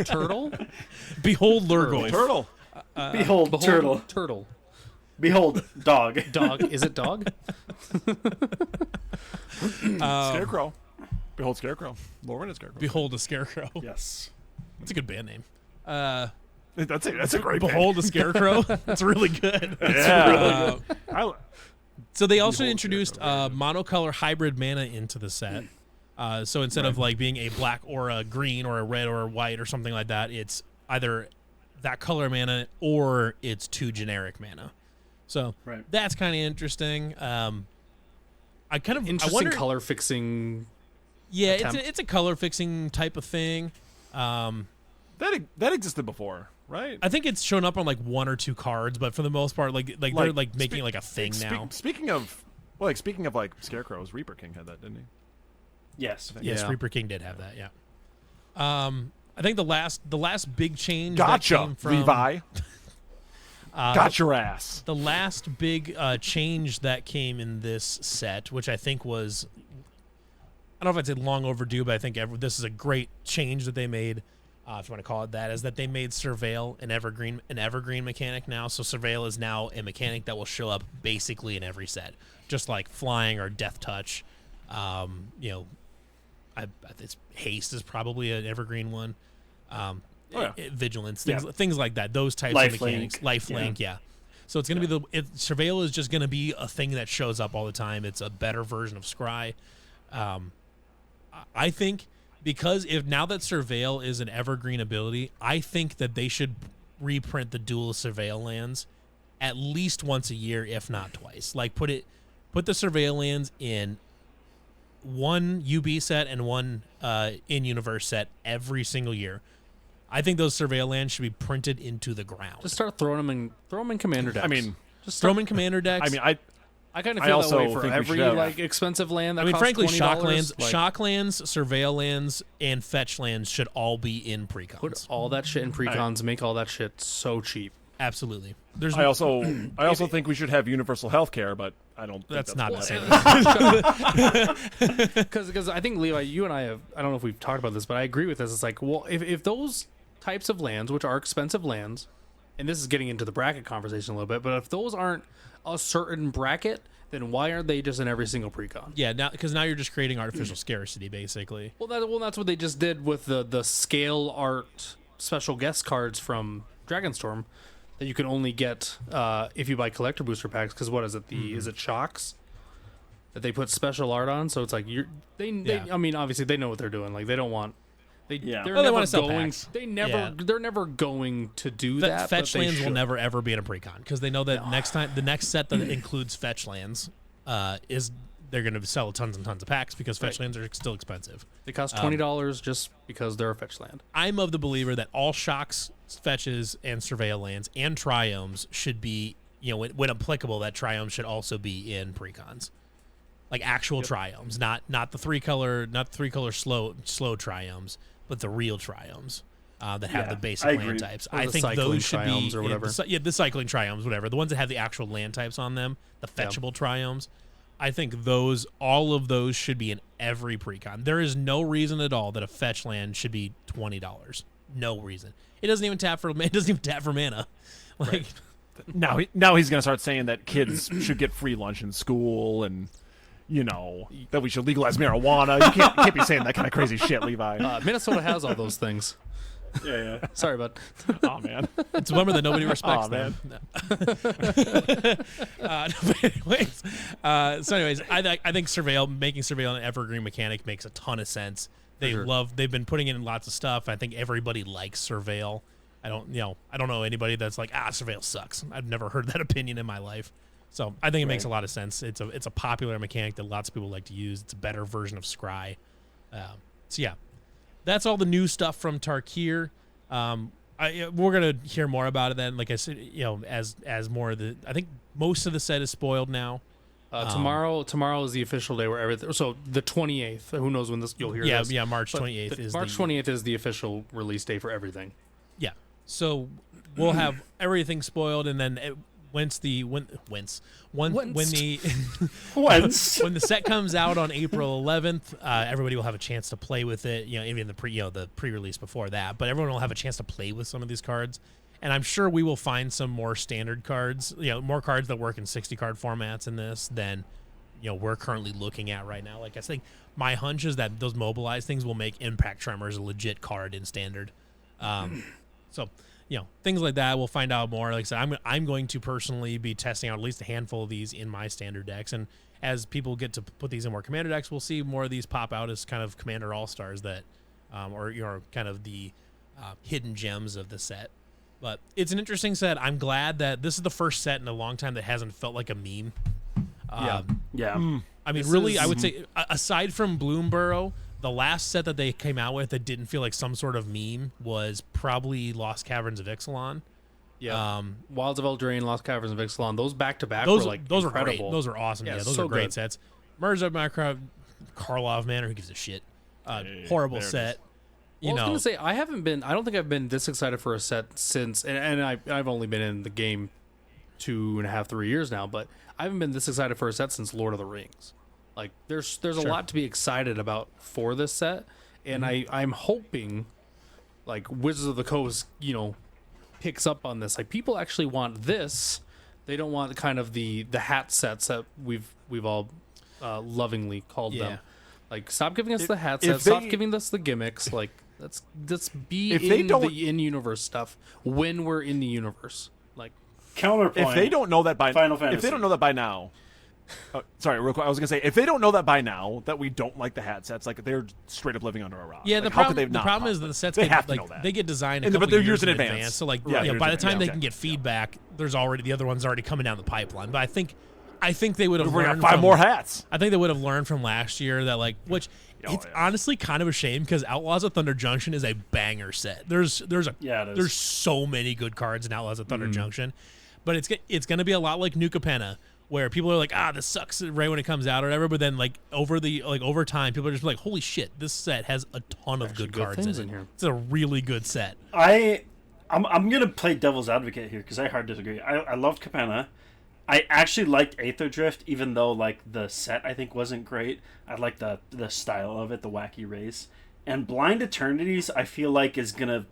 Speaker 4: turtle.
Speaker 1: Behold Lurgoyf.
Speaker 2: Turtle.
Speaker 3: Behold,
Speaker 4: Behold
Speaker 3: turtle.
Speaker 4: Turtle.
Speaker 3: Behold dog.
Speaker 4: Dog. Is it dog?
Speaker 2: Scarecrow. Behold Scarecrow. Lauren is Scarecrow.
Speaker 1: Behold a Scarecrow.
Speaker 3: Yes.
Speaker 1: That's a good band name.
Speaker 2: That's a great pick.
Speaker 1: Behold a Scarecrow. That's really good.
Speaker 2: Yeah.
Speaker 1: So they also
Speaker 2: Behold
Speaker 1: introduced
Speaker 2: Scarecrow,
Speaker 1: monocolor hybrid mana into the set. So instead of like being a black or a green or a red or a white or something like that, it's either that color mana or it's 2 generic mana. So that's kind of interesting. I
Speaker 4: Interesting
Speaker 1: wonder,
Speaker 4: color fixing.
Speaker 1: Yeah,
Speaker 4: attempt.
Speaker 1: it's a color fixing type of thing.
Speaker 2: That existed before, right?
Speaker 1: I think it's shown up on like 1 or 2 cards, but for the most part, like they're like making like a thing now.
Speaker 2: Speaking of like Scarecrows, Reaper King had that, didn't he?
Speaker 3: Yes.
Speaker 1: Yes,
Speaker 4: Yeah.
Speaker 1: Reaper King did have that. Yeah. I think the last big change
Speaker 2: Gotcha,
Speaker 1: that came from
Speaker 2: Levi. Got your ass.
Speaker 1: the last big change that came in this set, which I think was, I don't know if I'd say long overdue, but I think this is a great change that they made, if you want to call it that, is that they made Surveil an evergreen mechanic now. So Surveil is now a mechanic that will show up basically in every set, just like flying or death touch. It's haste is probably an evergreen one. Vigilance, things like that. Those types
Speaker 3: Life
Speaker 1: of mechanics.
Speaker 3: link.
Speaker 1: Life link, yeah. So it's going to be Surveil is just going to be a thing that shows up all the time. It's a better version of Scry. I think because now that Surveil is an evergreen ability, I think that they should reprint the dual Surveil lands at least once a year, if not twice. Like put the Surveil lands in one UB set and one in-universe set every single year. I think those Surveil lands should be printed into the ground.
Speaker 4: Just start throwing them in commander decks.
Speaker 2: I mean,
Speaker 4: just
Speaker 1: throw them in commander decks.
Speaker 2: I mean,
Speaker 4: I kind of
Speaker 2: I
Speaker 4: feel
Speaker 2: also
Speaker 4: that way for
Speaker 2: think we
Speaker 4: every
Speaker 2: should have-
Speaker 4: like expensive land. That
Speaker 1: I mean,
Speaker 4: costs
Speaker 1: frankly,
Speaker 4: $20,
Speaker 1: shock lands, Surveil lands, and fetch lands should all be in
Speaker 4: put
Speaker 1: precons.
Speaker 4: all that shit in precons. Make all that shit so cheap.
Speaker 1: Absolutely.
Speaker 2: I also think we should have universal health care, but I don't. Think
Speaker 1: That's not the same.
Speaker 4: Because I think Levi, you and I don't know if we've talked about this, but I agree with this. It's like, well, if those types of lands, which are expensive lands, and this is getting into the bracket conversation a little bit, but if those aren't a certain bracket, then why aren't they just in every single precon?
Speaker 1: Yeah, because now you're just creating artificial scarcity, basically.
Speaker 4: Well, that's what they just did with the scale art special guest cards from Dragonstorm that you can only get if you buy collector booster packs. Because what is it? Is it shocks that they put special art on? So it's like I mean, obviously they know what they're doing. Like they don't want. They're
Speaker 1: They
Speaker 4: never
Speaker 1: wanna sell
Speaker 4: going.
Speaker 1: packs.
Speaker 4: They're never going to do
Speaker 1: That
Speaker 4: that.
Speaker 1: fetch
Speaker 4: but they
Speaker 1: lands will
Speaker 4: should.
Speaker 1: never ever be in a precon because they know that the next set that includes fetch lands is they're going to sell tons and tons of packs because fetch lands are still expensive.
Speaker 4: They cost $20 just because they're a fetch land.
Speaker 1: I'm of the believer that all shocks, fetches, and surveil lands and triomes should be, when applicable, that triomes should also be in precons, like actual triomes, not the three color slow triomes, but the real triomes that have the basic
Speaker 3: I
Speaker 1: land
Speaker 3: agree.
Speaker 1: types.
Speaker 4: Or
Speaker 1: I
Speaker 4: the
Speaker 1: think
Speaker 4: cycling
Speaker 1: those should be
Speaker 4: triomes or whatever.
Speaker 1: the cycling triomes, whatever. The ones that have the actual land types on them, the fetchable triomes. I think all of those should be in every precon. There is no reason at all that a fetch land should be $20. No reason. It doesn't even tap for mana. Like
Speaker 2: Now he's going to start saying that kids should get free lunch in school and that we should legalize marijuana. You can't be saying that kind of crazy shit, Levi.
Speaker 4: Minnesota has all those things.
Speaker 3: Yeah.
Speaker 4: Sorry, bud.
Speaker 2: Oh man.
Speaker 1: It's a bummer that nobody respects
Speaker 2: Aw,
Speaker 1: them. But anyways, I think making surveil an evergreen mechanic makes a ton of sense. They've been putting it in lots of stuff. I think everybody likes surveil. I don't know anybody that's like, surveil sucks. I've never heard that opinion in my life. So I think it makes a lot of sense. It's a popular mechanic that lots of people like to use. It's a better version of Scry. So yeah, that's all the new stuff from Tarkir. We're gonna hear more about it then. Like I said, as more of the, I think most of the set is spoiled now.
Speaker 4: Tomorrow is the official day where everything. So the 28th. Who knows when you'll hear this?
Speaker 1: Yeah, March 28th is
Speaker 4: March 28th is the official release day for everything.
Speaker 1: Yeah, so we'll have everything spoiled, and then when the set comes out on April 11th, everybody will have a chance to play with it. Even the pre-release before that, but everyone will have a chance to play with some of these cards. And I'm sure we will find some more standard cards, more cards that work in 60 card formats in this than we're currently looking at right now. Like I think my hunch is that those mobilized things will make Impact Tremors a legit card in standard. So things like that, we'll find out more. Like I said, I'm going to personally be testing out at least a handful of these in my standard decks, and as people get to put these in more commander decks, we'll see more of these pop out as kind of commander all-stars that or kind of the hidden gems of the set. But it's an interesting set. I'm glad that this is the first set in a long time that hasn't felt like a meme.
Speaker 3: Yeah.
Speaker 1: I mean, I would say, aside from Bloomborough, the last set that they came out with that didn't feel like some sort of meme was probably Lost Caverns of Ixalan.
Speaker 4: Yeah. Wilds of Eldraine, Lost Caverns of Ixalan. Those back-to-back
Speaker 1: those
Speaker 4: were
Speaker 1: those
Speaker 4: incredible.
Speaker 1: are great. Those are awesome. Yeah, those
Speaker 4: so
Speaker 1: are great
Speaker 4: good.
Speaker 1: sets. Merge of Minecraft, Karlov Manor, who gives a shit? Horrible set.
Speaker 4: I was gonna say I don't think I've been this excited for a set since, and I've only been in the game 2.5, 3 years now, but I haven't been this excited for a set since Lord of the Rings. Like there's a lot to be excited about for this set, and I'm hoping like Wizards of the Coast picks up on this. Like people actually want this. They don't want kind of the hat sets that we've all lovingly called them. Like stop giving us the hat sets. Stop giving us the gimmicks. Like let's be in the in-universe stuff when we're in the universe. Like
Speaker 3: counterpoint.
Speaker 2: If they don't know that by
Speaker 3: Final Fantasy.
Speaker 2: If they don't know that by now, sorry, real quick. I was gonna say if they don't know that by now that we don't like the hat sets, like they're straight up living under a rock.
Speaker 1: Yeah,
Speaker 2: like,
Speaker 1: the problem is that the sets they get designed a couple
Speaker 2: but they're
Speaker 1: years in
Speaker 2: in
Speaker 1: advance. So like
Speaker 2: by
Speaker 1: the time they can get feedback, there's already the other one's already coming down the pipeline. But I think they would have learned
Speaker 2: five more hats.
Speaker 1: I think they would have learned from last year that it's honestly kind of a shame because Outlaws of Thunder Junction is a banger set. There's so many good cards in Outlaws of Thunder Junction, but it's going to be a lot like Nuka Penna, where people are like, this sucks right when it comes out or whatever, but then over time people are just like, holy shit, this set has a ton of good cards in it. It's a really good set.
Speaker 3: I'm gonna play devil's advocate here because I hard disagree. I love Capenna. I actually liked Aether Drift, even though the set I think wasn't great. I like the style of it, the wacky race. And Blind Eternities I feel like is gonna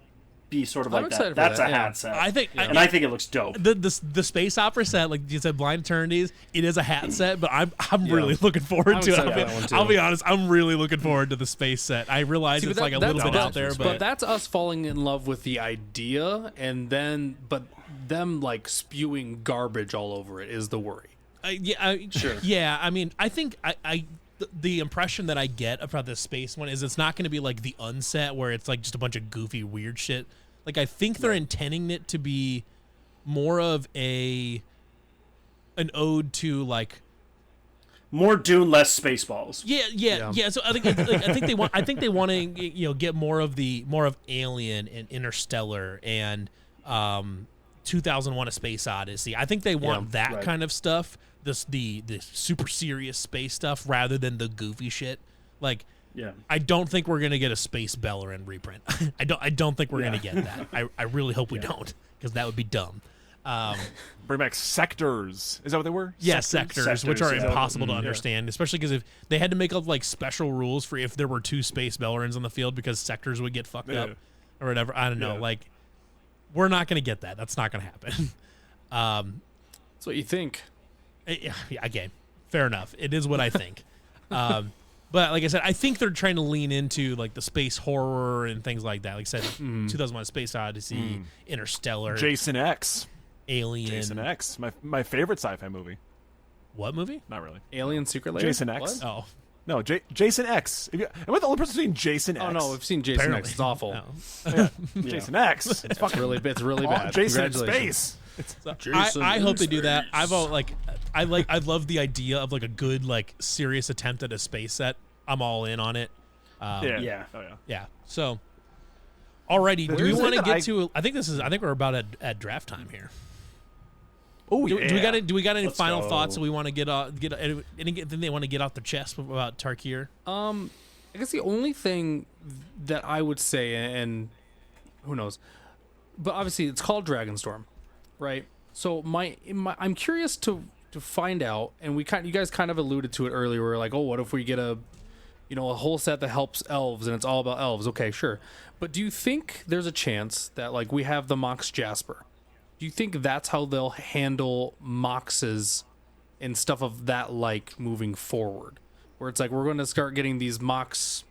Speaker 3: be sort of like that. That's a hat set. I think it looks dope.
Speaker 1: The space opera set, like you said, Blind Eternities, it is a hat set, but I'm really looking forward to it. I'll be honest, I'm really looking forward to the space set. I realize it's like a little bit out there,
Speaker 4: but that's us falling in love with the idea, and then them spewing garbage all over it is the worry.
Speaker 1: Sure. Yeah, I mean, I think the impression that I get about this space one is it's not going to be like the Unset where it's just a bunch of goofy weird shit. I think they're intending it to be more of an ode to
Speaker 3: more Dune, less Spaceballs.
Speaker 1: Yeah. So I think they want to get more of Alien and Interstellar and 2001: A Space Odyssey. I think they want that kind of stuff. The super serious space stuff rather than the goofy shit. I don't think we're gonna get a Space Bellerin reprint. I don't think we're gonna get that. I really hope we don't, because that would be dumb.
Speaker 2: Bring back sectors. Is that what they were?
Speaker 1: Yeah, sectors, which are impossible to understand, especially because if they had to make up special rules for if there were two Space Bellerins on the field because sectors would get fucked up or whatever. I don't know. We're not gonna get that. That's not gonna happen.
Speaker 4: That's what you think.
Speaker 1: Yeah, okay, fair enough. It is what I think. But like I said, I think they're trying to lean into like the space horror and things like that. Like I said, 2001: Space Odyssey, Interstellar,
Speaker 2: Jason X.
Speaker 1: Alien.
Speaker 2: Jason X, my favorite sci-fi movie.
Speaker 1: What movie?
Speaker 2: Not really.
Speaker 4: Alien Secret Lair.
Speaker 2: Jason X.
Speaker 4: What?
Speaker 1: Oh,
Speaker 2: No, Jason X. Am I the only person seeing Jason X?
Speaker 4: Oh no, we've seen Jason
Speaker 1: apparently.
Speaker 4: X. It's awful.
Speaker 1: No.
Speaker 2: Jason X. It's fucking
Speaker 4: It's really bad.
Speaker 2: Jason in
Speaker 4: Congratulations.
Speaker 2: space.
Speaker 1: I hope they do that. I love the idea of like a good like serious attempt at a space set. I'm all in on it.
Speaker 3: Yeah.
Speaker 2: Oh yeah.
Speaker 1: Yeah. So, alrighty. Do we
Speaker 2: There's
Speaker 1: want to
Speaker 2: that
Speaker 1: get
Speaker 2: I-
Speaker 1: to? I think we're about at draft time here.
Speaker 2: Oh
Speaker 1: Do we got any
Speaker 3: Let's
Speaker 1: final
Speaker 3: go.
Speaker 1: thoughts that we want to get anything they want to get off their chest about Tarkir?
Speaker 4: I guess the only thing that I would say, and who knows, but obviously it's called Dragonstorm, right? So I'm curious to find out, and you guys kind of alluded to it earlier. We're like, oh, what if we get a whole set that helps elves and it's all about elves? Okay, sure, but do you think there's a chance that like we have the Mox Jasper? Do you think that's how they'll handle Moxes and stuff of that like moving forward? Where it's like we're going to start getting these Mox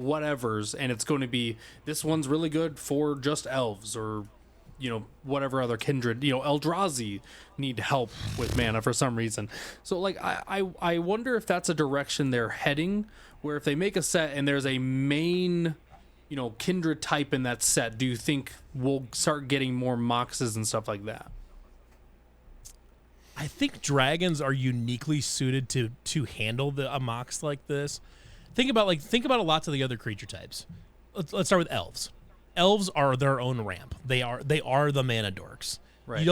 Speaker 4: whatevers, and it's going to be this one's really good for just elves, or whatever other kindred. Eldrazi need help with mana for some reason. So like I wonder if that's a direction they're heading, where if they make a set and there's a main kindred type in that set, do you think we'll start getting more Moxes and stuff like that?
Speaker 1: I think dragons are uniquely suited to handle a mox like this. Think about a lot of the other creature types. Let's start with elves. Elves are their own ramp. They are the mana dorks.
Speaker 4: Right.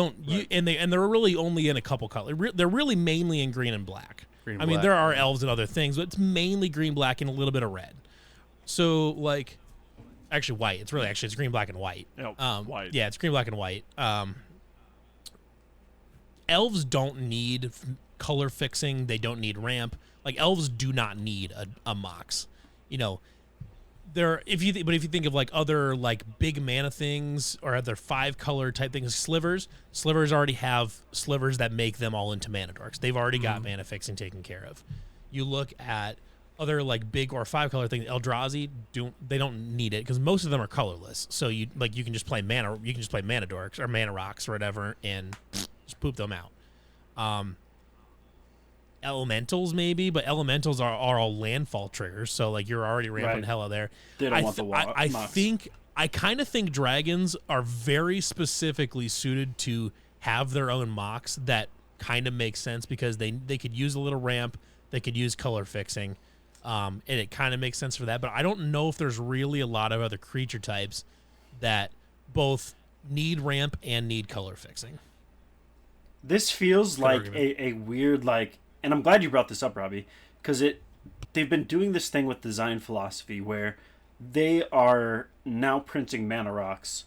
Speaker 1: And they're really only in a couple colors. They're really mainly in green and black.
Speaker 4: Green and
Speaker 1: I mean,
Speaker 4: black.
Speaker 1: there are elves and other things, but it's mainly green, black, and a little bit of red. So like, actually white. It's green, black, and white.
Speaker 2: White.
Speaker 1: Yeah, it's green, black, and white. Elves don't need color fixing. They don't need ramp. Like elves do not need a mox. But if you think of like other like big mana things or other 5-color type things, slivers already have slivers that make them all into mana dorks. They've already got mana fixing taken care of. You look at other like big or 5-color things, Eldrazi they don't need it because most of them are colorless. So you can just play mana dorks or mana rocks or whatever and just poop them out. Elementals maybe, but elementals are all landfall triggers, so like you're already ramping
Speaker 3: Right.
Speaker 1: hell out there.
Speaker 3: They don't want the
Speaker 1: I kind of think dragons are very specifically suited to have their own mocks that kind of makes sense because they could use a little ramp, they could use color fixing, and it kind of makes sense for that. But I don't know if there's really a lot of other creature types that both need ramp and need color fixing.
Speaker 3: This feels like
Speaker 1: argument.
Speaker 3: a weird and I'm glad you brought this up, Robbie, because they've been doing this thing with design philosophy where they are now printing mana rocks.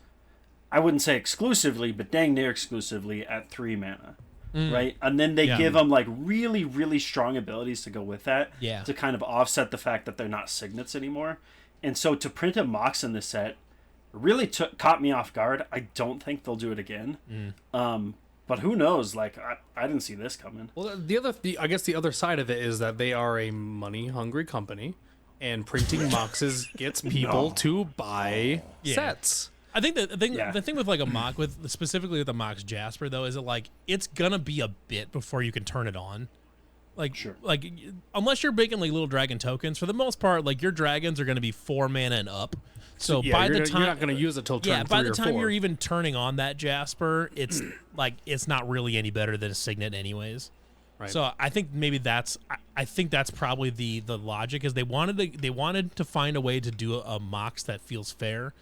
Speaker 3: I wouldn't say exclusively, but dang near exclusively at 3 mana, right? And then they give them like really, really strong abilities to go with that, to kind of offset the fact that they're not signets anymore. And so to print a mox in this set really caught me off guard. I don't think they'll do it again. But who knows? Like, I didn't see this coming.
Speaker 4: Well, I guess the other side of it is that they are a money-hungry company, and printing moxes gets people to buy sets.
Speaker 1: I think the thing with like a mock, specifically with the Mox Jasper though, is that like it's gonna be a bit before you can turn it on. Like,
Speaker 3: Sure.
Speaker 1: like unless you're making like little dragon tokens, for the most part, like your dragons are gonna be 4 mana and up. So
Speaker 4: Yeah,
Speaker 1: by the
Speaker 4: you're
Speaker 1: time
Speaker 4: not going to use it till turn 3
Speaker 1: by the
Speaker 4: or
Speaker 1: time
Speaker 4: 4.
Speaker 1: you're even turning on that Jasper, it's like it's not really any better than a signet anyways.
Speaker 4: Right.
Speaker 1: So I think maybe I think that's probably the logic is they wanted to find a way to do a mox that feels fair,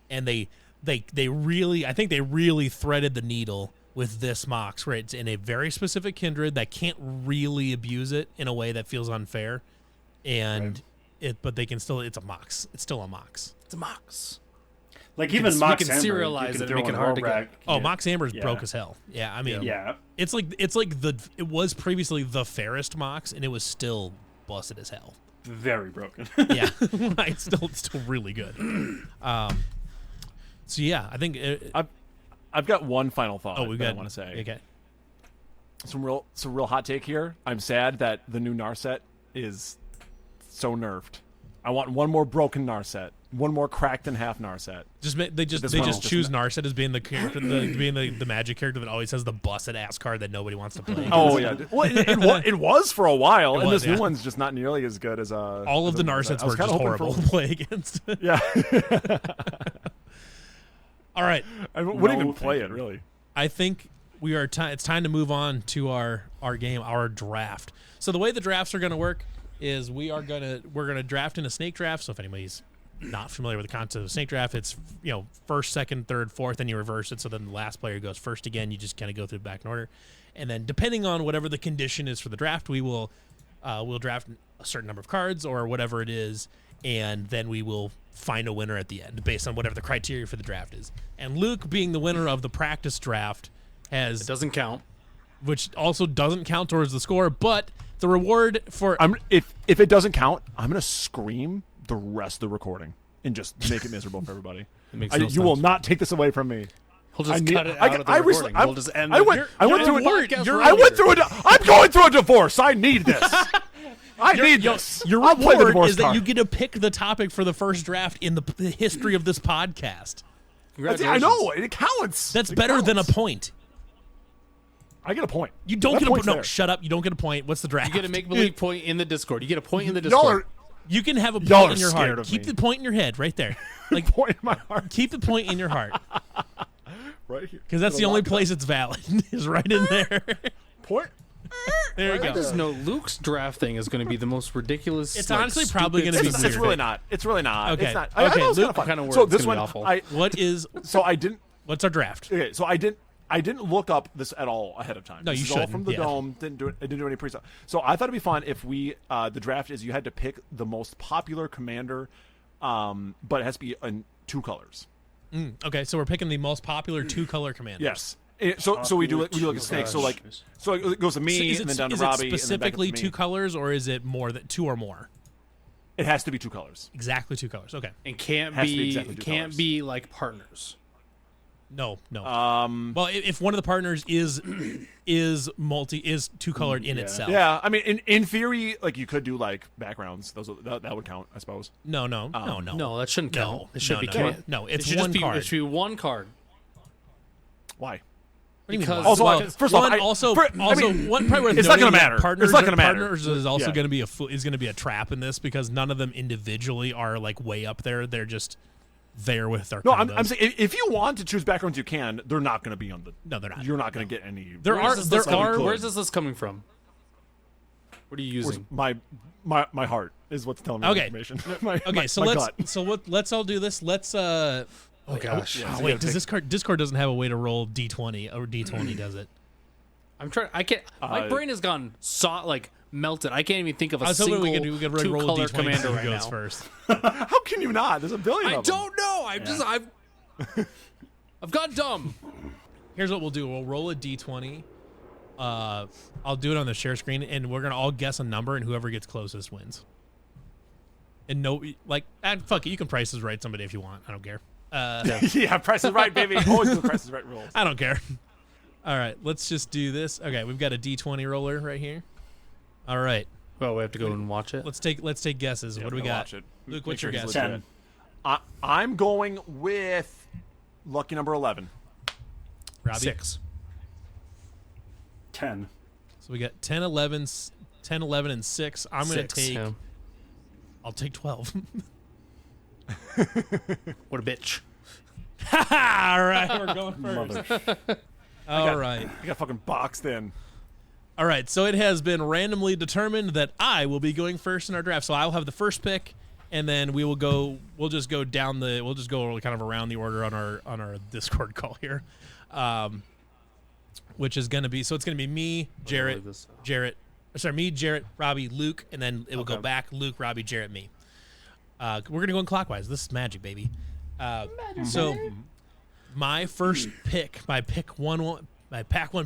Speaker 1: and they really threaded the needle with this mox where it's in a very specific kindred that can't really abuse it in a way that feels unfair, and but they can still it's a mox. It's still a mox.
Speaker 4: It's a mox.
Speaker 3: Like even Mox
Speaker 4: can
Speaker 3: Amber,
Speaker 4: serialize
Speaker 3: you can
Speaker 4: it and
Speaker 3: throw
Speaker 4: make
Speaker 3: in
Speaker 4: it hard to
Speaker 3: Horbrack.
Speaker 4: get.
Speaker 1: Oh,
Speaker 3: Yeah.
Speaker 1: Mox Amber's
Speaker 3: Yeah.
Speaker 1: broke as hell. Yeah, I mean,
Speaker 3: Yeah.
Speaker 1: it's like it was previously the fairest Mox, and it was still busted as hell.
Speaker 3: Very broken.
Speaker 1: Yeah, it's still really good. So yeah, I think
Speaker 2: I've got one final thought
Speaker 1: we've
Speaker 2: that
Speaker 1: got
Speaker 2: I want to say.
Speaker 1: Okay,
Speaker 2: Some real hot take here. I'm sad that the new Narset is so nerfed. I want one more broken Narset, one more cracked in half Narset.
Speaker 1: They just choose Narset as being the character, being the magic character that always has the busted ass card that nobody wants to play.
Speaker 2: Oh yeah, well it was for a while, and
Speaker 1: was,
Speaker 2: this new one's just not nearly as good as
Speaker 1: all of the Narsets were just horrible to play against.
Speaker 2: Yeah.
Speaker 1: All right,
Speaker 2: I wouldn't even play it really.
Speaker 1: I think we are. It's time to move on to our game, our draft. So the way the drafts are going to work is we're gonna draft in a snake draft. So if anybody's not familiar with the concept of snake draft, it's first, second, third, fourth, and you reverse it. So then the last player goes first again. You just kind of go through back in order, and then depending on whatever the condition is for the draft, we'll draft a certain number of cards or whatever it is, and then we will find a winner at the end based on whatever the criteria for the draft is. And Luke, being the winner of the practice draft,
Speaker 4: It doesn't count.
Speaker 1: which also doesn't count towards the score, but the reward for
Speaker 2: If it doesn't count, I'm gonna scream the rest of the recording and just make it miserable for everybody.
Speaker 4: It makes no
Speaker 2: You will
Speaker 4: sense.
Speaker 2: not take this away from me.
Speaker 4: He'll just cut it
Speaker 2: I
Speaker 4: out of the recording. We'll just end.
Speaker 2: I went through a
Speaker 4: podcast
Speaker 2: I'm going through a divorce. I need this. I need this.
Speaker 1: Your
Speaker 2: I'll play the
Speaker 1: reward
Speaker 2: divorce
Speaker 1: is that
Speaker 2: card.
Speaker 1: you get to pick the topic for the first draft in the history of this podcast.
Speaker 2: I know it counts.
Speaker 1: That's
Speaker 2: It
Speaker 1: better than a
Speaker 2: counts.
Speaker 1: point.
Speaker 2: I get a point.
Speaker 1: You don't
Speaker 2: That
Speaker 1: get a
Speaker 2: point's
Speaker 1: point. No,
Speaker 2: there.
Speaker 1: shut up. You don't get a point. What's the draft?
Speaker 4: You get a make-believe point in the Discord. You get a point in the
Speaker 2: Y'all
Speaker 4: Discord.
Speaker 2: are
Speaker 1: You can have a
Speaker 2: Y'all
Speaker 1: point
Speaker 2: are
Speaker 1: in your
Speaker 2: scared
Speaker 1: heart.
Speaker 2: of
Speaker 1: Keep
Speaker 2: me.
Speaker 1: the point in your head right there. Like
Speaker 2: point in my heart
Speaker 1: keep the point in your heart
Speaker 2: right here.
Speaker 1: because that's the only place it's valid is right in there.
Speaker 2: Point.
Speaker 1: There you
Speaker 4: I
Speaker 1: go.
Speaker 4: just know Luke's draft thing is going to be the most ridiculous.
Speaker 1: It's
Speaker 4: like,
Speaker 1: honestly probably
Speaker 4: stupid
Speaker 1: gonna be
Speaker 2: It's
Speaker 1: weird.
Speaker 2: really not. It's really not.
Speaker 1: Okay.
Speaker 2: It's not.
Speaker 1: Okay,
Speaker 2: I know it's
Speaker 1: Luke,
Speaker 2: kind
Speaker 4: kinda
Speaker 2: of
Speaker 4: words
Speaker 2: So
Speaker 4: it's
Speaker 2: this
Speaker 4: gonna
Speaker 2: one,
Speaker 4: be awful.
Speaker 1: What is
Speaker 2: so I didn't.
Speaker 1: what's our draft?
Speaker 2: Okay, so I didn't look up this at all ahead of time.
Speaker 1: No,
Speaker 2: This
Speaker 1: you
Speaker 2: is all
Speaker 1: shouldn't,
Speaker 2: from the
Speaker 1: yeah.
Speaker 2: dome. I didn't do any pre-stuff. So I thought it'd be fun if we the draft is you had to pick the most popular commander, but it has to be in 2 colors.
Speaker 1: Okay, so we're picking the most popular 2-color commanders.
Speaker 2: Yes. So we do like a snake. So it goes to me
Speaker 1: Is
Speaker 2: and
Speaker 1: it,
Speaker 2: then down to
Speaker 1: is
Speaker 2: Robbie
Speaker 1: it
Speaker 2: and then back up
Speaker 1: specifically
Speaker 2: to me.
Speaker 1: 2 colors or is it more than 2 or more?
Speaker 2: It has to be 2 colors.
Speaker 1: Exactly 2 colors. Okay.
Speaker 4: and can't
Speaker 2: Has to be
Speaker 4: be
Speaker 2: exactly two
Speaker 4: can't
Speaker 2: colors.
Speaker 4: be like partners.
Speaker 1: No.
Speaker 2: Um,
Speaker 1: Well, if one of the partners is 2-colored in itself.
Speaker 2: Yeah, I mean, in theory, like you could do like backgrounds. That would count, I suppose.
Speaker 1: No.
Speaker 4: No, that shouldn't
Speaker 1: No,
Speaker 4: count. It should
Speaker 1: no,
Speaker 4: be
Speaker 1: no,
Speaker 4: count.
Speaker 1: no, it's
Speaker 4: it should
Speaker 1: one
Speaker 4: just be,
Speaker 1: card.
Speaker 4: It should be one card.
Speaker 2: Why?
Speaker 1: What do you mean,
Speaker 4: Because-
Speaker 1: why?
Speaker 2: Also,
Speaker 1: Well,
Speaker 2: first off,
Speaker 1: one,
Speaker 2: I-
Speaker 1: also,
Speaker 2: for- I mean,
Speaker 1: one probably worth
Speaker 2: it's not
Speaker 1: noting
Speaker 2: gonna
Speaker 1: that
Speaker 2: matter.
Speaker 1: Partners,
Speaker 2: It's not gonna matter.
Speaker 1: Partners is also
Speaker 2: Yeah.
Speaker 1: going to be a trap in this because none of them individually are like way up there. They're just there with their.
Speaker 2: No,
Speaker 1: combos.
Speaker 2: I'm saying if you want to choose backgrounds, you can. They're not going to be on the.
Speaker 1: No, they're not.
Speaker 2: You're not going to get any.
Speaker 1: There are
Speaker 4: Where's this list coming from? What are you using?
Speaker 2: My heart is what's telling me
Speaker 1: Okay.
Speaker 2: the information.
Speaker 1: Okay, so let's all do this. Let's
Speaker 4: Oh gosh.
Speaker 1: Oh, wait, does Discord doesn't have a way to roll D20 or D20 does it?
Speaker 4: I'm trying. I can't. My brain has gone melted. I can't even think of a
Speaker 1: I was hoping
Speaker 4: single
Speaker 1: we could roll a
Speaker 4: 2-color
Speaker 1: D20
Speaker 4: commander
Speaker 1: who
Speaker 4: right
Speaker 1: goes
Speaker 4: now.
Speaker 1: first.
Speaker 2: How can you not? There's a billion
Speaker 4: I
Speaker 2: of them.
Speaker 4: don't know. I've gone dumb.
Speaker 1: Here's what we'll do. We'll roll a D20. I'll do it on the share screen, and we're gonna all guess a number, and whoever gets closest wins. And fuck it. You can Price is Right somebody if you want. I don't care.
Speaker 2: Yeah, Price is Right, baby. Always do Price is Right rules.
Speaker 1: I don't care. All right, let's just do this. Okay, we've got a D20 roller right here. All right,
Speaker 4: Well, we have to go and watch it.
Speaker 1: let's take guesses.
Speaker 2: Yeah,
Speaker 1: what do we
Speaker 2: go
Speaker 1: got?
Speaker 2: watch it.
Speaker 1: Luke,
Speaker 2: Make
Speaker 1: what's your
Speaker 2: sure
Speaker 1: guess?
Speaker 2: he's legit. I'm going with lucky number 11.
Speaker 1: Robbie?
Speaker 4: 6.
Speaker 3: 10.
Speaker 1: So we got 10, 11, and 6. I'm going to
Speaker 4: 6,
Speaker 1: take.
Speaker 4: yeah.
Speaker 1: I'll take 12.
Speaker 4: What a bitch.
Speaker 1: All right, we're going first.
Speaker 3: Mother.
Speaker 1: All right.
Speaker 2: I got fucking boxed in.
Speaker 1: All right, so it has been randomly determined that I will be going first in our draft. So I'll have the first pick, and then we'll just go kind of around the order on our Discord call here, which is going to be, so it's going to be me, Jarrett, Robbie, Luke, and then it will go back Luke, Robbie, Jarrett, me. We're going to go in clockwise. This is magic, baby. So my first pick, my pack one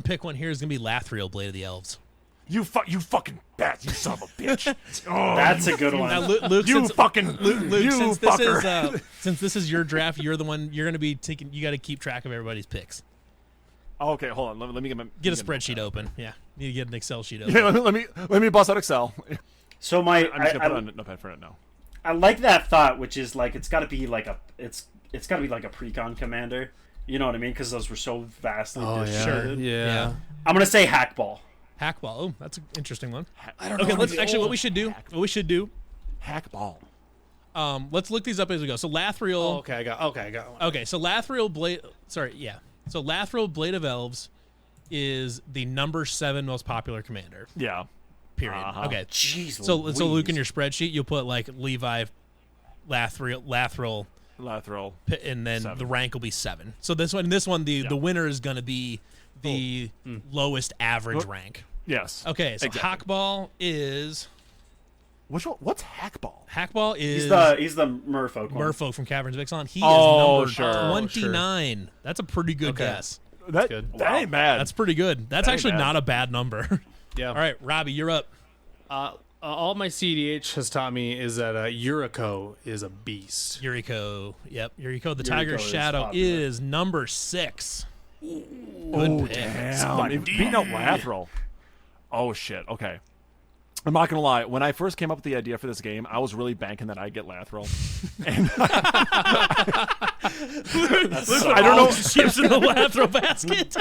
Speaker 1: pick one here is going to be Lathril, Blade of the Elves.
Speaker 2: You fucking bat, you son of a bitch. Oh,
Speaker 3: That's a good one.
Speaker 1: Now, Luke,
Speaker 2: you
Speaker 1: since,
Speaker 2: fucking
Speaker 1: Luke,
Speaker 2: you
Speaker 1: since
Speaker 2: fucker.
Speaker 1: this is since this is your draft, you're the one you're going to be taking. You got to keep track of everybody's picks.
Speaker 2: Okay, hold on. Let me
Speaker 1: Get a spreadsheet open. Yeah, need to get an Excel sheet open.
Speaker 2: Yeah, let me bust out Excel.
Speaker 3: So
Speaker 2: I'm just gonna put it on notepad for it now.
Speaker 3: I like that thought, which is like it's got to be like a precon commander. You know what I mean? Because those were so vastly distributed.
Speaker 4: Yeah.
Speaker 3: I'm gonna say hackball.
Speaker 1: Hackball. Oh, that's an interesting one.
Speaker 4: I don't know.
Speaker 1: Okay, let's actually what we should do.
Speaker 2: Hackball.
Speaker 1: Let's look these up as we go. So Lathriel.
Speaker 4: Oh, okay, I got one.
Speaker 1: Okay, so Lathriel Blade. Sorry, yeah. So Lathriel Blade of Elves is the number 7 most popular commander.
Speaker 2: Yeah.
Speaker 1: Period. Okay.
Speaker 3: Jeez.
Speaker 1: So
Speaker 3: Louise.
Speaker 1: look in your spreadsheet. You'll put like Levi, Lathriel,
Speaker 2: Lateral.
Speaker 1: and then
Speaker 2: 7.
Speaker 1: the rank will be 7. So this one, the winner is going to be the lowest average rank.
Speaker 2: Yes.
Speaker 1: Okay, so
Speaker 2: Exactly.
Speaker 1: Hackball is
Speaker 2: Which one? What's hackball?
Speaker 1: Hackball is
Speaker 3: He's the merfolk one.
Speaker 1: Merfolk from Caverns of Ixalan. He
Speaker 2: Oh,
Speaker 1: is
Speaker 2: sure.
Speaker 1: number 29. That's a pretty good
Speaker 4: Okay.
Speaker 1: guess.
Speaker 2: That ain't bad.
Speaker 1: That's pretty good. That's
Speaker 2: That ain't
Speaker 1: actually
Speaker 2: bad.
Speaker 1: not a bad number.
Speaker 4: Yeah.
Speaker 1: All right, Robbie, you're up.
Speaker 4: All my CDH has taught me is that Yuriko is a beast.
Speaker 1: Yuriko. Yep, Yuriko. The
Speaker 3: Yuriko
Speaker 1: Tiger
Speaker 3: is
Speaker 1: Shadow
Speaker 3: popular.
Speaker 1: is number 6.
Speaker 2: Oh,
Speaker 1: pick.
Speaker 2: damn. Beating out Lateral. Oh, shit. Okay. I'm not going to lie. When I first came up with the idea for this game, I was really banking that I'd get Lateral. And
Speaker 1: I don't know. Chips in the Lathro basket.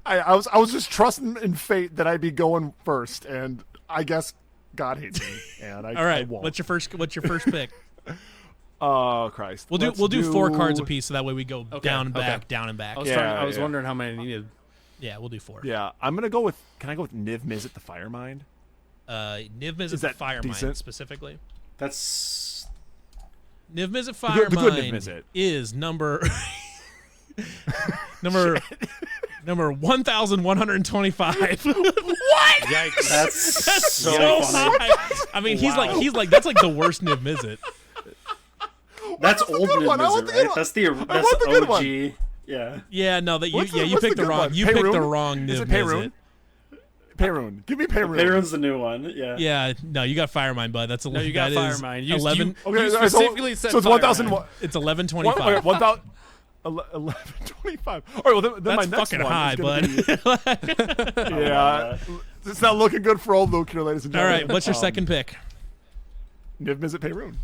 Speaker 2: I was just trusting in fate that I'd be going first, and I guess God hates me, and I
Speaker 1: All right.
Speaker 2: I won't.
Speaker 1: What's your first pick?
Speaker 2: Oh Christ!
Speaker 1: We'll do 4 cards apiece, so that way we go down and back,
Speaker 4: okay.
Speaker 1: down and back.
Speaker 4: I was,
Speaker 2: Yeah,
Speaker 4: I was
Speaker 2: yeah.
Speaker 4: wondering how many I needed.
Speaker 1: Yeah, we'll do 4.
Speaker 2: Yeah, I'm gonna go with. Can I go with Niv Mizzet the Firemind?
Speaker 1: Niv Mizzet
Speaker 2: Is that
Speaker 1: Firemind
Speaker 2: decent?
Speaker 1: specifically.
Speaker 3: That's
Speaker 1: Niv Mizzet
Speaker 2: good Niv
Speaker 1: Firemind
Speaker 2: Mizzet.
Speaker 1: is number 1,125.
Speaker 4: Yikes.
Speaker 3: that's so
Speaker 1: So
Speaker 3: funny.
Speaker 1: high. I mean, he's like that's like the worst Niv Mizzet.
Speaker 3: That's
Speaker 2: What's the
Speaker 3: old
Speaker 2: good one? I want
Speaker 3: Niv
Speaker 2: the
Speaker 3: Mizzet,
Speaker 2: good
Speaker 3: right?
Speaker 2: one.
Speaker 3: That's the
Speaker 2: want the good
Speaker 3: OG.
Speaker 2: one.
Speaker 3: Yeah.
Speaker 1: Yeah, no, that you
Speaker 2: What's the
Speaker 1: picked the
Speaker 2: good
Speaker 1: wrong.
Speaker 2: one?
Speaker 1: You picked the
Speaker 2: Peyrune?
Speaker 1: wrong
Speaker 2: Is
Speaker 1: Niv
Speaker 2: it Peyrune?
Speaker 1: Mizzet.
Speaker 2: Peyrune. Give me Peyrune.
Speaker 3: Peyron's the new one. Yeah.
Speaker 1: Yeah, no, you got Firemind, bud. That's
Speaker 4: No, you got
Speaker 1: that is
Speaker 4: Firemind. You
Speaker 1: 11.
Speaker 2: Okay,
Speaker 4: you
Speaker 2: so
Speaker 4: specifically said
Speaker 2: it's 1,000.
Speaker 4: Firemind.
Speaker 1: It's 1125.
Speaker 2: 1,000. 1125. All right, well then my
Speaker 1: That's
Speaker 2: next
Speaker 1: fucking
Speaker 2: one
Speaker 1: high,
Speaker 2: is gonna
Speaker 1: bud.
Speaker 2: be- yeah, it's not looking good for old Luke here, ladies and
Speaker 1: All
Speaker 2: gentlemen.
Speaker 1: right, what's your second pick?
Speaker 2: Niv Mizzet Peyrune.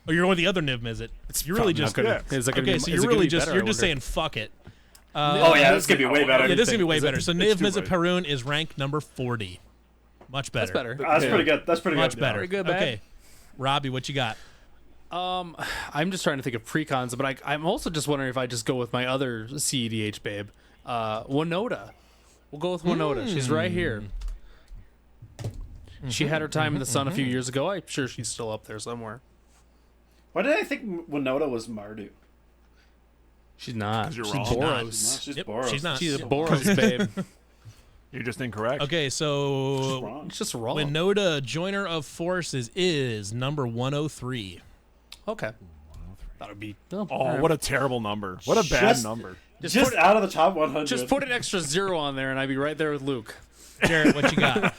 Speaker 1: Oh, you're going with the other Niv Mizzet. You're really just
Speaker 2: yeah.
Speaker 4: Is that gonna
Speaker 1: okay.
Speaker 4: be,
Speaker 1: So
Speaker 4: is
Speaker 1: you're
Speaker 4: it gonna
Speaker 1: really
Speaker 4: be
Speaker 1: just
Speaker 4: better,
Speaker 1: you're
Speaker 4: I
Speaker 1: just
Speaker 4: wonder?
Speaker 1: saying fuck it.
Speaker 3: Oh yeah, this could be way better.
Speaker 1: Yeah, this is gonna be way better. So Niv
Speaker 2: too
Speaker 1: Mizzet
Speaker 2: bright.
Speaker 1: Perun is ranked number 40. Much better.
Speaker 4: That's better.
Speaker 3: That's pretty good. That's pretty
Speaker 1: Much
Speaker 3: good.
Speaker 1: better.
Speaker 4: Very good, man.
Speaker 1: Okay, Robbie, what you got?
Speaker 4: I'm just trying to think of precons, but I'm also just wondering if I just go with my other CEDH babe, Winota. We'll go with Winota. She's right here. She had her time in the sun a few years ago. I'm sure she's still up there somewhere.
Speaker 3: Why did I think Winota was Mardu?
Speaker 4: She's not.
Speaker 2: 'Cause you're
Speaker 4: She's
Speaker 2: wrong.
Speaker 3: No,
Speaker 4: Boros.
Speaker 3: she's
Speaker 1: Yep,
Speaker 3: Boros.
Speaker 1: she's not.
Speaker 4: She's a Boros babe.
Speaker 2: You're just incorrect.
Speaker 1: Okay, so
Speaker 3: Wrong.
Speaker 4: It's just wrong.
Speaker 1: Winota, Joiner of Forces, is number 103.
Speaker 4: Okay. That would be.
Speaker 2: Oh, what a terrible number. What a bad
Speaker 3: Just-
Speaker 2: number.
Speaker 3: Just out of the top 100.
Speaker 4: Just put an extra 0 on there, and I'd be right there with Luke.
Speaker 1: Jarrett, what you got?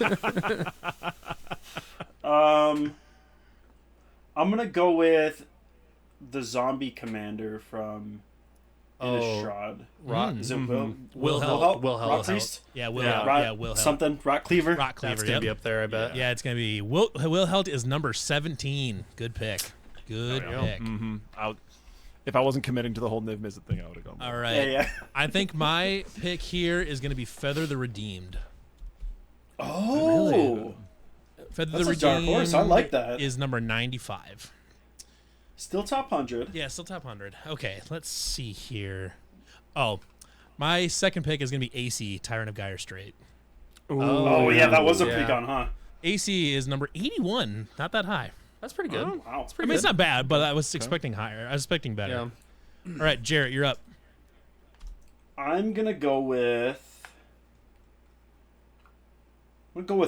Speaker 3: I'm gonna go with the zombie commander from Innistrad. Is it
Speaker 1: Wilhelm.
Speaker 3: Rock Priest?
Speaker 1: Yeah, Wilhelm.
Speaker 3: Rock,
Speaker 1: Yeah, Wilhelm.
Speaker 3: Something. Rock Cleaver?
Speaker 1: Rock Cleaver.
Speaker 4: That's gonna
Speaker 1: Yep.
Speaker 4: be up there, I bet.
Speaker 1: Yeah, it's gonna be Wilheld is number 17. Good pick. Good pick.
Speaker 2: If I wasn't committing to the whole Niv Mizzet thing, I would have gone.
Speaker 1: All right.
Speaker 3: Yeah, yeah.
Speaker 1: I think my pick here is gonna be Feather the Redeemed.
Speaker 3: Oh.
Speaker 1: Feather
Speaker 3: That's
Speaker 1: the
Speaker 3: a dark
Speaker 1: Redeemed
Speaker 3: horse. I like that.
Speaker 1: is number 95.
Speaker 3: Still top 100.
Speaker 1: Yeah, still top 100. Okay, let's see here. Oh, my second pick is gonna be AC Tyrant of Gyre Strait.
Speaker 3: Oh, yeah, that was a
Speaker 4: Yeah.
Speaker 3: precon, huh?
Speaker 1: AC is number 81. Not that high.
Speaker 4: That's pretty good.
Speaker 3: Wow.
Speaker 1: I mean, it's not bad, but I was expecting higher. I was expecting better.
Speaker 4: Yeah.
Speaker 1: All right, Jarrett, you're up.
Speaker 3: I'm gonna go with.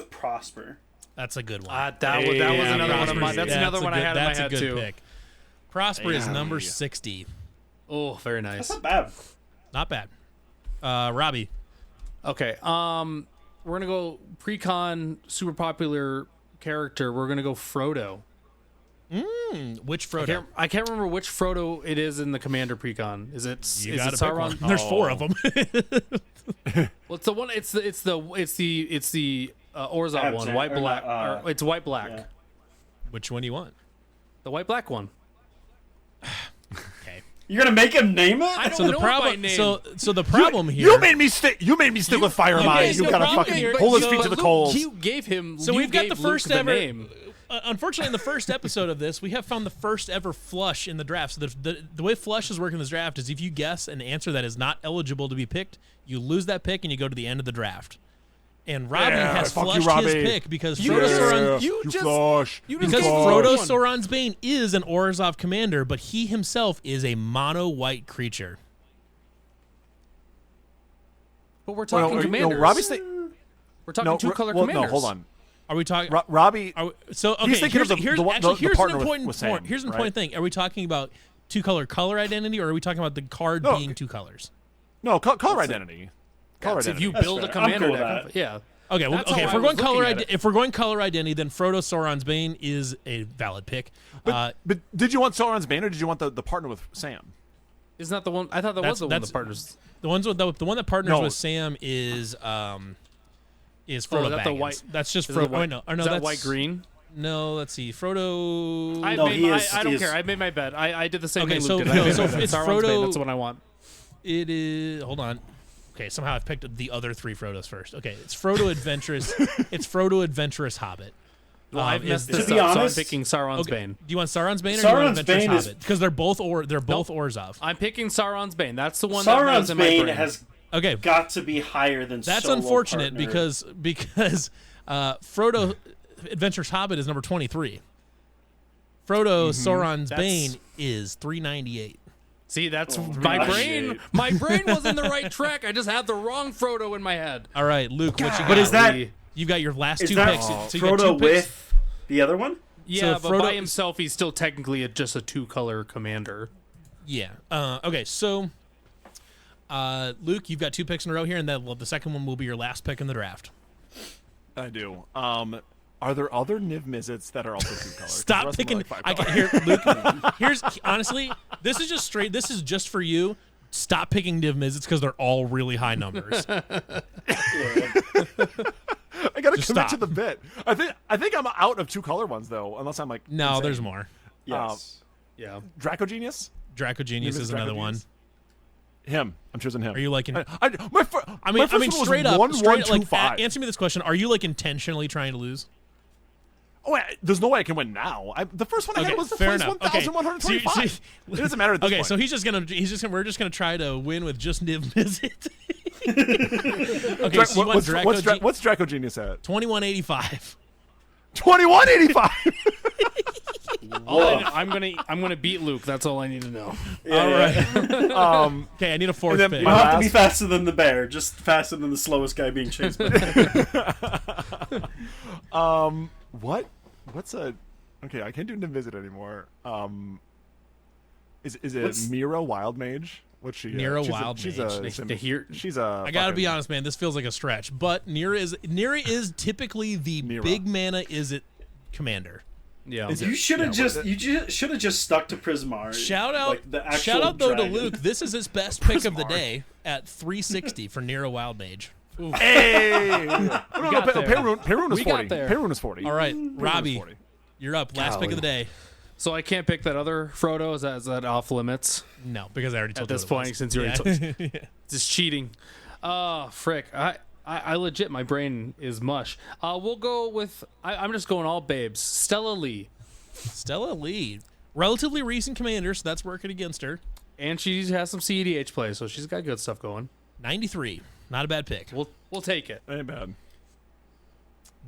Speaker 3: Prosper.
Speaker 1: That's a good one.
Speaker 4: That was another one of
Speaker 1: Prosper's-
Speaker 4: mine. That's another one I had in my
Speaker 1: that's
Speaker 4: head
Speaker 1: a good
Speaker 4: too.
Speaker 1: pick. Prosper is
Speaker 2: Yeah.
Speaker 1: number 60.
Speaker 4: Oh, very nice.
Speaker 3: That's not bad.
Speaker 1: Not bad. Robbie.
Speaker 4: Okay. We're gonna go precon super popular character. We're gonna go Frodo.
Speaker 1: Which Frodo?
Speaker 4: I can't remember which Frodo it is in the Commander precon. Is it
Speaker 1: You
Speaker 4: is it
Speaker 1: gotta pick
Speaker 4: Sauron?
Speaker 1: one. There's 4 of them.
Speaker 4: Well, it's the one. It's the Orzhov one, white black. It's white black.
Speaker 3: Yeah.
Speaker 1: Which one do you want?
Speaker 4: The white black one.
Speaker 1: Okay.
Speaker 3: You're gonna make him name it?
Speaker 4: I don't
Speaker 1: So the
Speaker 4: know
Speaker 1: problem.
Speaker 4: my name.
Speaker 1: So the problem here.
Speaker 2: You made me stick. You made me stick with Fire Mine.
Speaker 1: okay,
Speaker 2: You
Speaker 1: so
Speaker 2: gotta
Speaker 1: problem
Speaker 2: fucking
Speaker 1: here-
Speaker 2: pull his
Speaker 1: so
Speaker 2: feet to the
Speaker 4: Luke,
Speaker 2: coals.
Speaker 4: You gave him.
Speaker 1: So
Speaker 4: you
Speaker 1: we've got
Speaker 4: gave
Speaker 1: the
Speaker 4: Luke
Speaker 1: first
Speaker 4: the
Speaker 1: ever.
Speaker 4: name.
Speaker 1: Unfortunately, in the first episode of this, we have found the first ever flush in the draft. So the way flushes work in this draft is if you guess an answer that is not eligible to be picked, you lose that pick and you go to the end of the draft. And Robbie has
Speaker 2: fuck you,
Speaker 1: flushed
Speaker 2: Robbie.
Speaker 1: his pick because
Speaker 4: You
Speaker 1: Frodo
Speaker 4: just-
Speaker 1: Sauron,
Speaker 4: you just-
Speaker 2: flush.
Speaker 4: you
Speaker 1: because
Speaker 4: gave
Speaker 1: Frodo
Speaker 4: Luke one.
Speaker 1: Sauron's Bane is an Orzhov commander, but he himself is a mono white creature.
Speaker 4: But we're talking commanders.
Speaker 2: No, Robbie's
Speaker 4: We're talking two-color
Speaker 2: well,
Speaker 4: commanders.
Speaker 2: No, hold on.
Speaker 1: Are we talking?
Speaker 2: Robbie.
Speaker 1: So okay,
Speaker 2: He's thinking
Speaker 1: here's,
Speaker 2: of the-
Speaker 1: here's,
Speaker 2: the one-
Speaker 1: actually,
Speaker 2: the
Speaker 1: here's an
Speaker 2: partner with
Speaker 1: important
Speaker 2: Sam,
Speaker 1: point. Here's an
Speaker 2: right?
Speaker 1: important thing. Are we talking about color identity, or are we talking about the card
Speaker 2: No,
Speaker 1: being two colors?
Speaker 2: No, color identity. Color
Speaker 4: If you
Speaker 2: identity.
Speaker 4: build a
Speaker 3: fair. I'm
Speaker 4: commander
Speaker 3: cool with
Speaker 4: deck,
Speaker 3: that.
Speaker 4: yeah.
Speaker 1: Okay, well,
Speaker 4: That's
Speaker 1: okay.
Speaker 4: how
Speaker 1: If
Speaker 4: I
Speaker 1: we're
Speaker 4: was
Speaker 1: going color,
Speaker 4: looking at it.
Speaker 1: if we're going color identity, then Frodo Sauron's Bane is a valid pick.
Speaker 2: But did you want Sauron's Bane or did you want the partner with Sam?
Speaker 4: Isn't that the one? I thought that was the one
Speaker 1: that's-
Speaker 4: the partners.
Speaker 1: the one that partners
Speaker 2: No.
Speaker 1: with Sam is Frodo
Speaker 4: is that the
Speaker 1: Baggins.
Speaker 4: white-
Speaker 1: That's just
Speaker 4: Is it the
Speaker 1: Frodo.
Speaker 4: white-
Speaker 1: Wait, no, or no,
Speaker 4: is that
Speaker 1: that's
Speaker 4: white green?
Speaker 1: No, let's see. Frodo.
Speaker 4: I don't care. I made my bet. I did the same
Speaker 1: Okay,
Speaker 4: thing.
Speaker 1: so-
Speaker 4: Luke did.
Speaker 1: no,
Speaker 4: I made
Speaker 1: so
Speaker 4: my bet.
Speaker 1: it's
Speaker 4: Sauron's
Speaker 1: Frodo-
Speaker 4: Bane, that's the one I want.
Speaker 1: It is. Hold on. Okay, somehow I've picked the other three Frodos first. Okay, it's Frodo Adventurous. It's Frodo Adventurous Hobbit.
Speaker 4: Well, I've
Speaker 1: is
Speaker 4: messed
Speaker 1: the-
Speaker 4: this
Speaker 3: To be
Speaker 4: up, so I'm
Speaker 3: honest-
Speaker 4: picking Sauron's
Speaker 1: Okay,
Speaker 4: Bane.
Speaker 1: do you want Sauron's Bane or do you want
Speaker 3: Sauron's
Speaker 1: Adventurous
Speaker 3: Bane is-
Speaker 1: Hobbit? Because they're both Orzhov.
Speaker 4: I'm picking Sauron's Bane. That's the one that
Speaker 3: Sauron's
Speaker 4: lives in my
Speaker 3: Bane
Speaker 4: brain.
Speaker 3: has
Speaker 1: Okay,
Speaker 3: got to be higher than
Speaker 1: that's
Speaker 3: solo
Speaker 1: unfortunate
Speaker 3: partner.
Speaker 1: because Frodo Adventurous Hobbit is number 23. Frodo Sauron's
Speaker 4: That's-
Speaker 1: Bane is 398.
Speaker 4: See, that's
Speaker 3: Oh,
Speaker 4: my
Speaker 3: gosh.
Speaker 4: brain. My brain was in the right track. I just had the wrong Frodo in my head.
Speaker 1: All right, Luke, what you got?
Speaker 3: But is that
Speaker 1: You've got your last
Speaker 3: is
Speaker 1: two
Speaker 3: that
Speaker 1: picks. So you got
Speaker 3: Frodo
Speaker 1: two picks.
Speaker 3: with the other one?
Speaker 4: Yeah,
Speaker 1: So
Speaker 4: but by
Speaker 1: Frodo-
Speaker 4: himself, he's still technically just a two-color commander.
Speaker 1: Yeah. Okay, so Luke, you've got two picks in a row here, and the second one will be your last pick in the draft.
Speaker 2: I do. Are there other Niv Mizzets that are also two colors?
Speaker 1: Stop picking. I can hear Luke. Here's honestly, this is just straight. This is just for you. Stop picking Niv Mizzets because they're all really high numbers.
Speaker 2: I gotta
Speaker 1: Just
Speaker 2: commit
Speaker 1: stop.
Speaker 2: to the bit. I think I'm out of two color ones though, unless I'm like
Speaker 1: No,
Speaker 2: insane.
Speaker 1: there's more.
Speaker 3: Yes.
Speaker 4: Yeah.
Speaker 2: Draco Genius.
Speaker 1: Draco Genius
Speaker 2: Niv
Speaker 1: is
Speaker 2: Mizzet
Speaker 1: another
Speaker 2: Draco
Speaker 1: one.
Speaker 2: Genius? Him. I'm choosing him.
Speaker 1: Are you liking?
Speaker 2: my
Speaker 1: I mean,
Speaker 2: first one was
Speaker 1: straight up,
Speaker 2: 1-1-2-5.
Speaker 1: answer me this question: are you like intentionally trying to lose?
Speaker 2: Oh, wait, there's no way I can win now. The first one I
Speaker 1: Okay,
Speaker 2: had was the
Speaker 1: fair
Speaker 2: place
Speaker 1: enough. Okay.
Speaker 2: 1,125.
Speaker 1: So
Speaker 2: It doesn't matter at this
Speaker 1: Okay,
Speaker 2: point.
Speaker 1: so we're just gonna try to win with just Niv Mizzet. Okay, so you want Draco
Speaker 2: what's Draco Genius at?
Speaker 1: 2185.
Speaker 2: 2185.
Speaker 4: I'm gonna beat Luke. That's all I need to know.
Speaker 1: All right. Okay, I need a fourth
Speaker 2: then
Speaker 1: pick.
Speaker 3: You
Speaker 2: my
Speaker 3: don't have to be
Speaker 2: last-
Speaker 3: faster than the bear, just faster than the slowest guy being chased by the bear.
Speaker 2: What's a? Okay, I can't do Niv anymore. Is it
Speaker 3: What's-
Speaker 2: Mira Wild Mage? What's she?
Speaker 1: Mira
Speaker 2: she's
Speaker 1: Wild
Speaker 2: she's
Speaker 1: Mage.
Speaker 2: She's a.
Speaker 1: I gotta be honest, man. This feels like a stretch, but Nira is typically the
Speaker 2: Nira.
Speaker 1: big mana commander.
Speaker 4: Yeah.
Speaker 3: You should have just stuck to Prismar.
Speaker 1: Shout out,
Speaker 3: like the actual
Speaker 1: shout out though
Speaker 3: dragon.
Speaker 1: to Luke. This is his best pick of the
Speaker 2: Prismar.
Speaker 1: day at 360 for Nira Wild Mage.
Speaker 2: Hey! No,
Speaker 4: got there.
Speaker 2: Perun was
Speaker 4: We got
Speaker 2: 40.
Speaker 4: there.
Speaker 2: Perun was 40.
Speaker 1: All right,
Speaker 2: Perun was
Speaker 1: Robbie,
Speaker 2: 40.
Speaker 1: you're up. Last pick of the day.
Speaker 4: So I can't pick that other Frodo. Is that off limits
Speaker 1: No, because I already told
Speaker 4: at
Speaker 1: you
Speaker 4: this
Speaker 1: what it
Speaker 4: point?
Speaker 1: was.
Speaker 4: Since you already told, just cheating. Frick. I legit, my brain is mush. We'll go with. I'm just going all babes. Stella Lee,
Speaker 1: Stella Lee, relatively recent commander, so that's working against her.
Speaker 4: and she has some CEDH play, so she's got good stuff going.
Speaker 1: 93, not a bad pick.
Speaker 4: We'll take it.
Speaker 2: Ain't bad.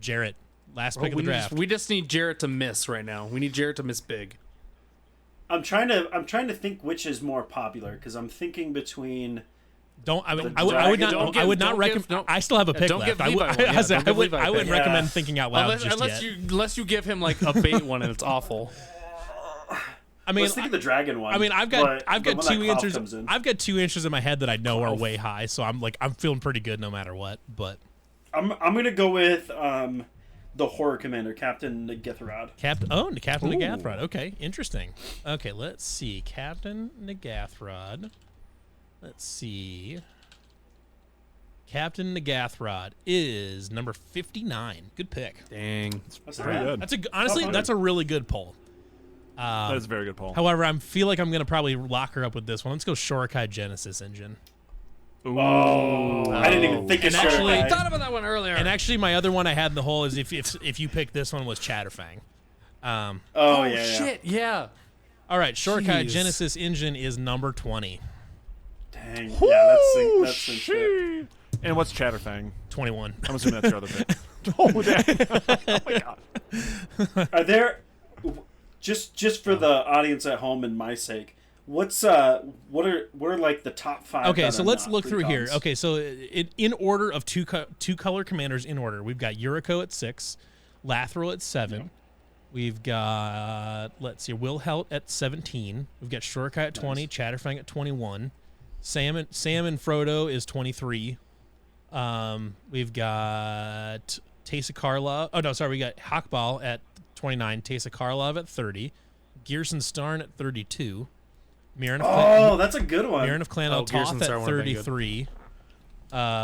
Speaker 1: Jarrett, last pick of the
Speaker 4: we
Speaker 1: draft.
Speaker 4: we just need Jarrett to miss right now. We need Jarrett to miss big.
Speaker 3: I'm trying to think which is more popular because I'm thinking between.
Speaker 1: Don't I would
Speaker 3: The
Speaker 1: I would, I would
Speaker 3: dragon-
Speaker 1: not
Speaker 3: don't
Speaker 1: I would
Speaker 4: give-
Speaker 1: not
Speaker 4: don't
Speaker 1: recommend.
Speaker 4: give- no.
Speaker 1: I still have a pick
Speaker 4: don't
Speaker 1: left.
Speaker 4: give
Speaker 1: I would
Speaker 4: Levi one. Yeah,
Speaker 1: I said,
Speaker 4: don't give Levi
Speaker 1: I wouldn't
Speaker 3: pick.
Speaker 1: recommend
Speaker 3: Yeah.
Speaker 1: thinking out loud just yet.
Speaker 4: Unless you give him like a bait one and it's awful.
Speaker 1: I
Speaker 3: I
Speaker 1: mean,
Speaker 3: was thinking the dragon one.
Speaker 1: I mean, I've got
Speaker 3: but the one that
Speaker 1: two
Speaker 3: Cloth
Speaker 1: answers.
Speaker 3: comes in.
Speaker 1: I've got two answers in my head that I know are
Speaker 3: Cloth.
Speaker 1: way high, so I'm feeling pretty good no matter what. But
Speaker 3: I'm gonna go with the horror commander, Captain Githrod.
Speaker 1: Captain
Speaker 2: Ooh.
Speaker 1: Nagathron. Okay, interesting. Okay, let's see. Captain Nagathron. Let's see. Captain Nagathrod is number 59. Good pick.
Speaker 4: Dang.
Speaker 3: That's
Speaker 2: Pretty good.
Speaker 1: Honestly, that's a really good poll.
Speaker 2: That is a very good poll.
Speaker 1: However, I feel like I'm going to probably lock her up with this one. Let's go Shorikai Genesis Engine.
Speaker 3: Oh, I didn't even think of
Speaker 1: And actually-
Speaker 3: Shurikai.
Speaker 4: I thought about that one earlier.
Speaker 1: And actually, my other one I had in the hole is if you pick this one was Chatterfang.
Speaker 3: Oh, yeah.
Speaker 4: shit, yeah.
Speaker 1: All right, Shorikai
Speaker 4: Jeez.
Speaker 1: Genesis Engine is number 20.
Speaker 3: Dang. Yeah, that's shit.
Speaker 2: And what's Chatterfang?
Speaker 1: 21.
Speaker 2: I'm assuming that's your other pick. Oh, damn. Oh, my God.
Speaker 3: Are there just for the audience at home and my sake? What are like the top 5?
Speaker 1: Okay,
Speaker 3: that
Speaker 1: so
Speaker 3: are
Speaker 1: let's
Speaker 3: not
Speaker 1: look through here.
Speaker 3: precons?
Speaker 1: Okay, so in order of two color commanders in order, we've got Yuriko at 6, Lathril at 7. We've got, let's see, Wilhelt at 17. We've got Shurikai at 20, Chatterfang at 21. Sam and Frodo is 23. We've got Teysa Karlov. Oh, no, sorry. We got Hakbal at 29, Teysa Karlov at 30, Gearson Starn at 32. Mirren of
Speaker 3: that's a good one.
Speaker 1: Mirren of Clan
Speaker 4: Oh,
Speaker 1: Toth
Speaker 4: Gearson's
Speaker 1: at
Speaker 4: our one would be good.
Speaker 1: 33.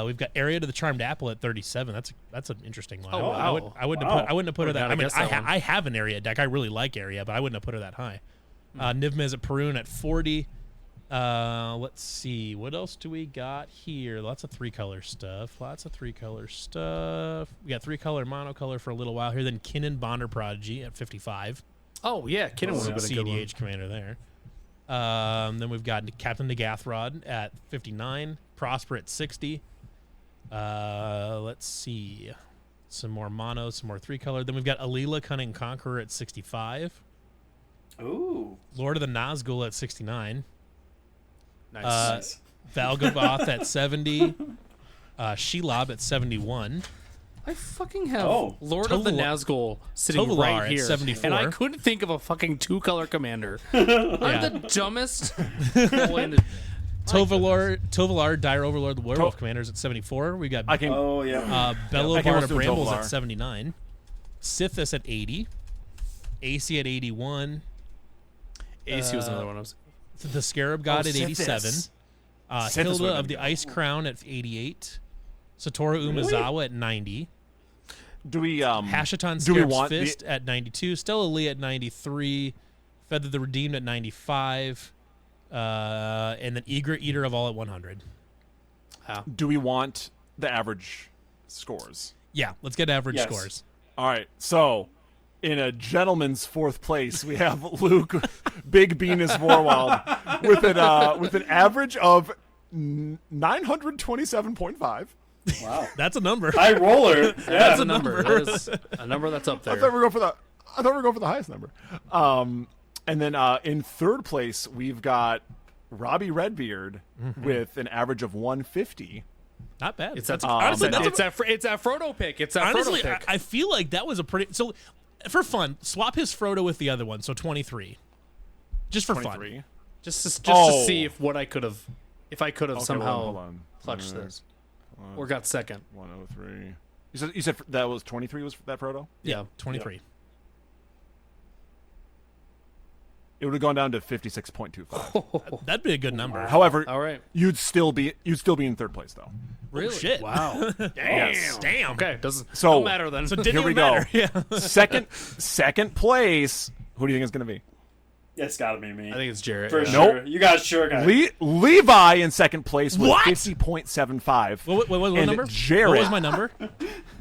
Speaker 1: We've got Area to the Charmed Apple at 37. That's an interesting one.
Speaker 4: Oh, wow.
Speaker 1: I wouldn't have put her
Speaker 4: Would've
Speaker 1: that.
Speaker 4: gotta
Speaker 1: I mean,
Speaker 4: guess that one.
Speaker 1: I have an Area deck. I really like Area, but I wouldn't have put her that high. Nivmez at Perun at 40. Let's see. What else do we got here? Lots of 3-color stuff. We got 3-color monocolor for a little while here. Then Kinnan Bonder Prodigy at 55.
Speaker 4: Oh, yeah. Kinnan would have been a good one.
Speaker 1: CDH commander there. Then we've got Captain Nagathrod at 59. Prosper at 60. Let's see. Some more mono, some more 3-color. Then we've got Alila Cunning Conqueror at 65.
Speaker 3: Ooh,
Speaker 1: Lord of the Nazgul at 69.
Speaker 4: Nice.
Speaker 3: nice.
Speaker 1: Valgavoth at 70. Shelob at 71.
Speaker 4: I fucking have
Speaker 3: Oh.
Speaker 4: Lord of the Nazgul sitting
Speaker 1: Tovolar
Speaker 4: right
Speaker 1: at
Speaker 4: here.
Speaker 1: 74.
Speaker 4: And I couldn't think of a fucking 2-color commander. I'm the dumbest.
Speaker 1: Tovolar, Dire Overlord, the Werewolf Commanders at 74. We got
Speaker 2: I can.
Speaker 3: Oh yeah.
Speaker 1: Bellow
Speaker 2: I can
Speaker 1: Bard
Speaker 2: also
Speaker 1: of
Speaker 2: do
Speaker 1: Brambles
Speaker 2: Tovolar.
Speaker 1: at 79. Sithis at 80. AC at 81.
Speaker 4: AC was another one.
Speaker 1: The Scarab God at
Speaker 2: Sithis.
Speaker 1: 87.
Speaker 2: Sithis
Speaker 1: Hilda
Speaker 2: would've
Speaker 1: of
Speaker 2: been
Speaker 1: the
Speaker 2: good.
Speaker 1: Ice Crown at 88. Satoru Umezawa at 90.
Speaker 2: Do we
Speaker 1: Hashiton
Speaker 2: do we
Speaker 1: Scarab's
Speaker 2: want
Speaker 1: Fist at 92. Stella Lee at 93. Feather the Redeemed at 95. And then Egret Eater of All at 100.
Speaker 2: do we want the average scores?
Speaker 1: Yeah, let's get average
Speaker 3: Yes.
Speaker 1: scores.
Speaker 2: All right, so in a gentleman's 4th place, we have Luke Big Venus Vorwald with an average of 927.5.
Speaker 3: Wow.
Speaker 1: That's a number.
Speaker 3: High roller. Yeah.
Speaker 4: That's a number. That is a number that's up
Speaker 2: I thought
Speaker 4: there.
Speaker 2: we were going for the highest number. And then in 3rd place, we've got Robbie Redbeard with an average of 150.
Speaker 1: Not bad.
Speaker 4: It's that,
Speaker 1: honestly, that's
Speaker 4: it's that Frodo pick. It's that
Speaker 1: honestly,
Speaker 4: Frodo pick.
Speaker 1: I feel like that was a pretty. So, for fun, swap his Frodo with the other one. So 23, just for
Speaker 2: 23.
Speaker 1: fun.
Speaker 4: Just
Speaker 2: Oh.
Speaker 4: to see if I could have
Speaker 2: Okay,
Speaker 4: somehow
Speaker 2: hold on.
Speaker 4: clutched this or got second.
Speaker 2: 103. You said that was 23 was that Frodo?
Speaker 1: Yeah, 23.
Speaker 2: It would have gone down to 56.25.
Speaker 1: That'd be a good number.
Speaker 2: However,
Speaker 4: All right.
Speaker 2: you'd still be in 3rd place though.
Speaker 4: Really?
Speaker 1: shit.
Speaker 4: Wow.
Speaker 1: Damn.
Speaker 4: Okay. Doesn't
Speaker 2: So-
Speaker 4: matter then.
Speaker 1: So didn't
Speaker 2: Here we
Speaker 1: even matter.
Speaker 2: go.
Speaker 1: Yeah.
Speaker 2: Second place. Who do you think it's going to be?
Speaker 3: It's got to be me.
Speaker 4: I think it's Jarrett.
Speaker 3: For
Speaker 4: yeah.
Speaker 3: sure.
Speaker 2: Nope.
Speaker 3: You got sure guy.
Speaker 2: Levi in 2nd place with
Speaker 1: What?
Speaker 2: 50.75.
Speaker 1: What
Speaker 2: and
Speaker 1: number?
Speaker 2: Jarrett,
Speaker 1: What was my number?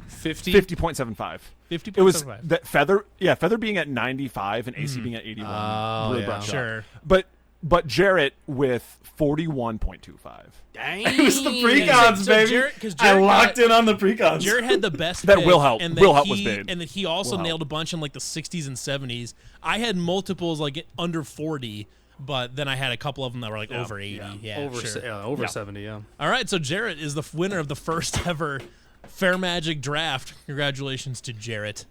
Speaker 4: 50.
Speaker 2: 50.75.
Speaker 1: 50.
Speaker 2: It was that Feather being at 95 and AC being at 81.
Speaker 4: Oh,
Speaker 2: really
Speaker 4: yeah.
Speaker 2: brought it up.
Speaker 1: Sure.
Speaker 2: But Jarrett with 41.25.
Speaker 4: Dang.
Speaker 3: It was the precons,
Speaker 1: So
Speaker 3: baby.
Speaker 1: Jarrett- 'cause
Speaker 3: I
Speaker 1: Jarrett
Speaker 3: locked
Speaker 1: got-
Speaker 3: in on the precons.
Speaker 1: Jared had the best
Speaker 2: That
Speaker 1: pick,
Speaker 2: will help.
Speaker 1: and
Speaker 2: Will
Speaker 1: then
Speaker 2: help was
Speaker 1: he,
Speaker 2: big.
Speaker 1: and then he also
Speaker 2: Will
Speaker 1: nailed
Speaker 2: help.
Speaker 1: a bunch in like the 60s and 70s. I had multiples like under 40, but then I had a couple of them that were like over 80. Yeah,
Speaker 4: over
Speaker 1: sure.
Speaker 4: over
Speaker 2: Yeah.
Speaker 4: 70, yeah.
Speaker 1: All right, so Jarrett is the winner of the first ever Fair Magic draft. Congratulations to Jarrett.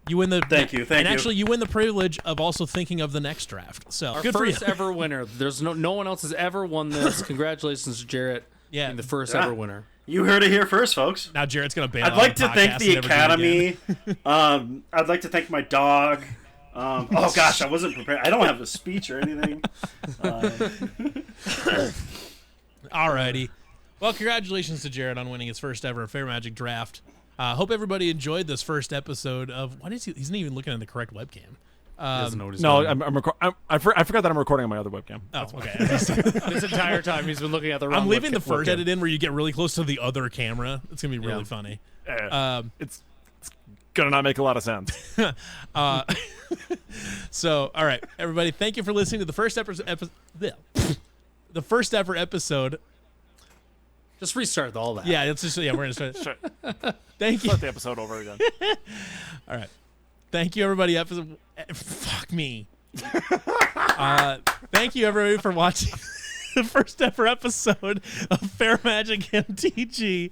Speaker 1: You win the
Speaker 3: Thank you.
Speaker 1: and actually you win the privilege of also thinking of the next draft. So
Speaker 4: Our
Speaker 1: good for you.
Speaker 4: first ever winner. There's no one else has ever won this. Congratulations to Jarrett.
Speaker 1: Yeah.
Speaker 4: being the first
Speaker 3: Yeah.
Speaker 4: ever winner.
Speaker 3: You heard it here first, folks.
Speaker 1: Now Jarrett's gonna bail.
Speaker 3: I'd
Speaker 1: out
Speaker 3: like
Speaker 1: the
Speaker 3: to thank
Speaker 1: podcast
Speaker 3: the
Speaker 1: and never do it again.
Speaker 3: Academy. I'd like to thank my dog. Oh gosh, I wasn't prepared. I don't have a speech or anything.
Speaker 1: Alrighty. Well, congratulations to Jared on winning his first ever Fair Magic draft. Hope everybody enjoyed this first episode of. What is he? He's not even looking at the correct webcam.
Speaker 4: Doesn't know what he's
Speaker 2: No,
Speaker 4: doing.
Speaker 2: I forgot that I'm recording on my other webcam.
Speaker 1: Oh, okay.
Speaker 4: This entire time he's been looking at the wrong
Speaker 1: I'm leaving the
Speaker 4: webcam.
Speaker 1: first edit in where you get really close to the other camera. It's gonna be really
Speaker 4: Yeah.
Speaker 1: funny.
Speaker 2: It's gonna not make a lot of sense.
Speaker 1: So, all right, everybody, thank you for listening to the first the first ever episode.
Speaker 4: Just restart all that.
Speaker 1: Yeah, it's just we're gonna start.
Speaker 2: Sure.
Speaker 1: Thank you.
Speaker 2: Start the episode over again.
Speaker 1: All right, thank you, everybody. Fuck me. Thank you, everybody, for watching the first ever episode of Fair Magic MTG.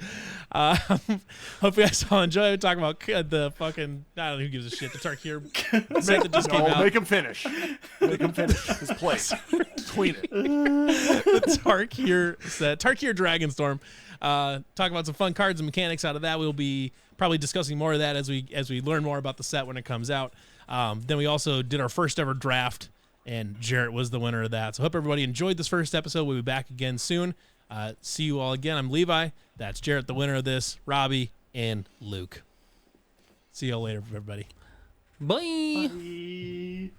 Speaker 1: Hope you guys all enjoy it. Talking about the fucking, I don't know who gives a shit. The Tarkir set that just came out.
Speaker 2: Make him finish. Make him finish his place. Tweet it.
Speaker 1: The Tarkir set, Tarkir Dragonstorm. Talk about some fun cards and mechanics out of that. We'll be probably discussing more of that as we learn more about the set when it comes out. Then we also did our first ever draft, and Jarrett was the winner of that. So hope everybody enjoyed this first episode. We'll be back again soon. See you all again. I'm Levi. That's Jarrett, the winner of this, Robbie, and Luke. See you all later, everybody.
Speaker 4: Bye.
Speaker 3: Bye.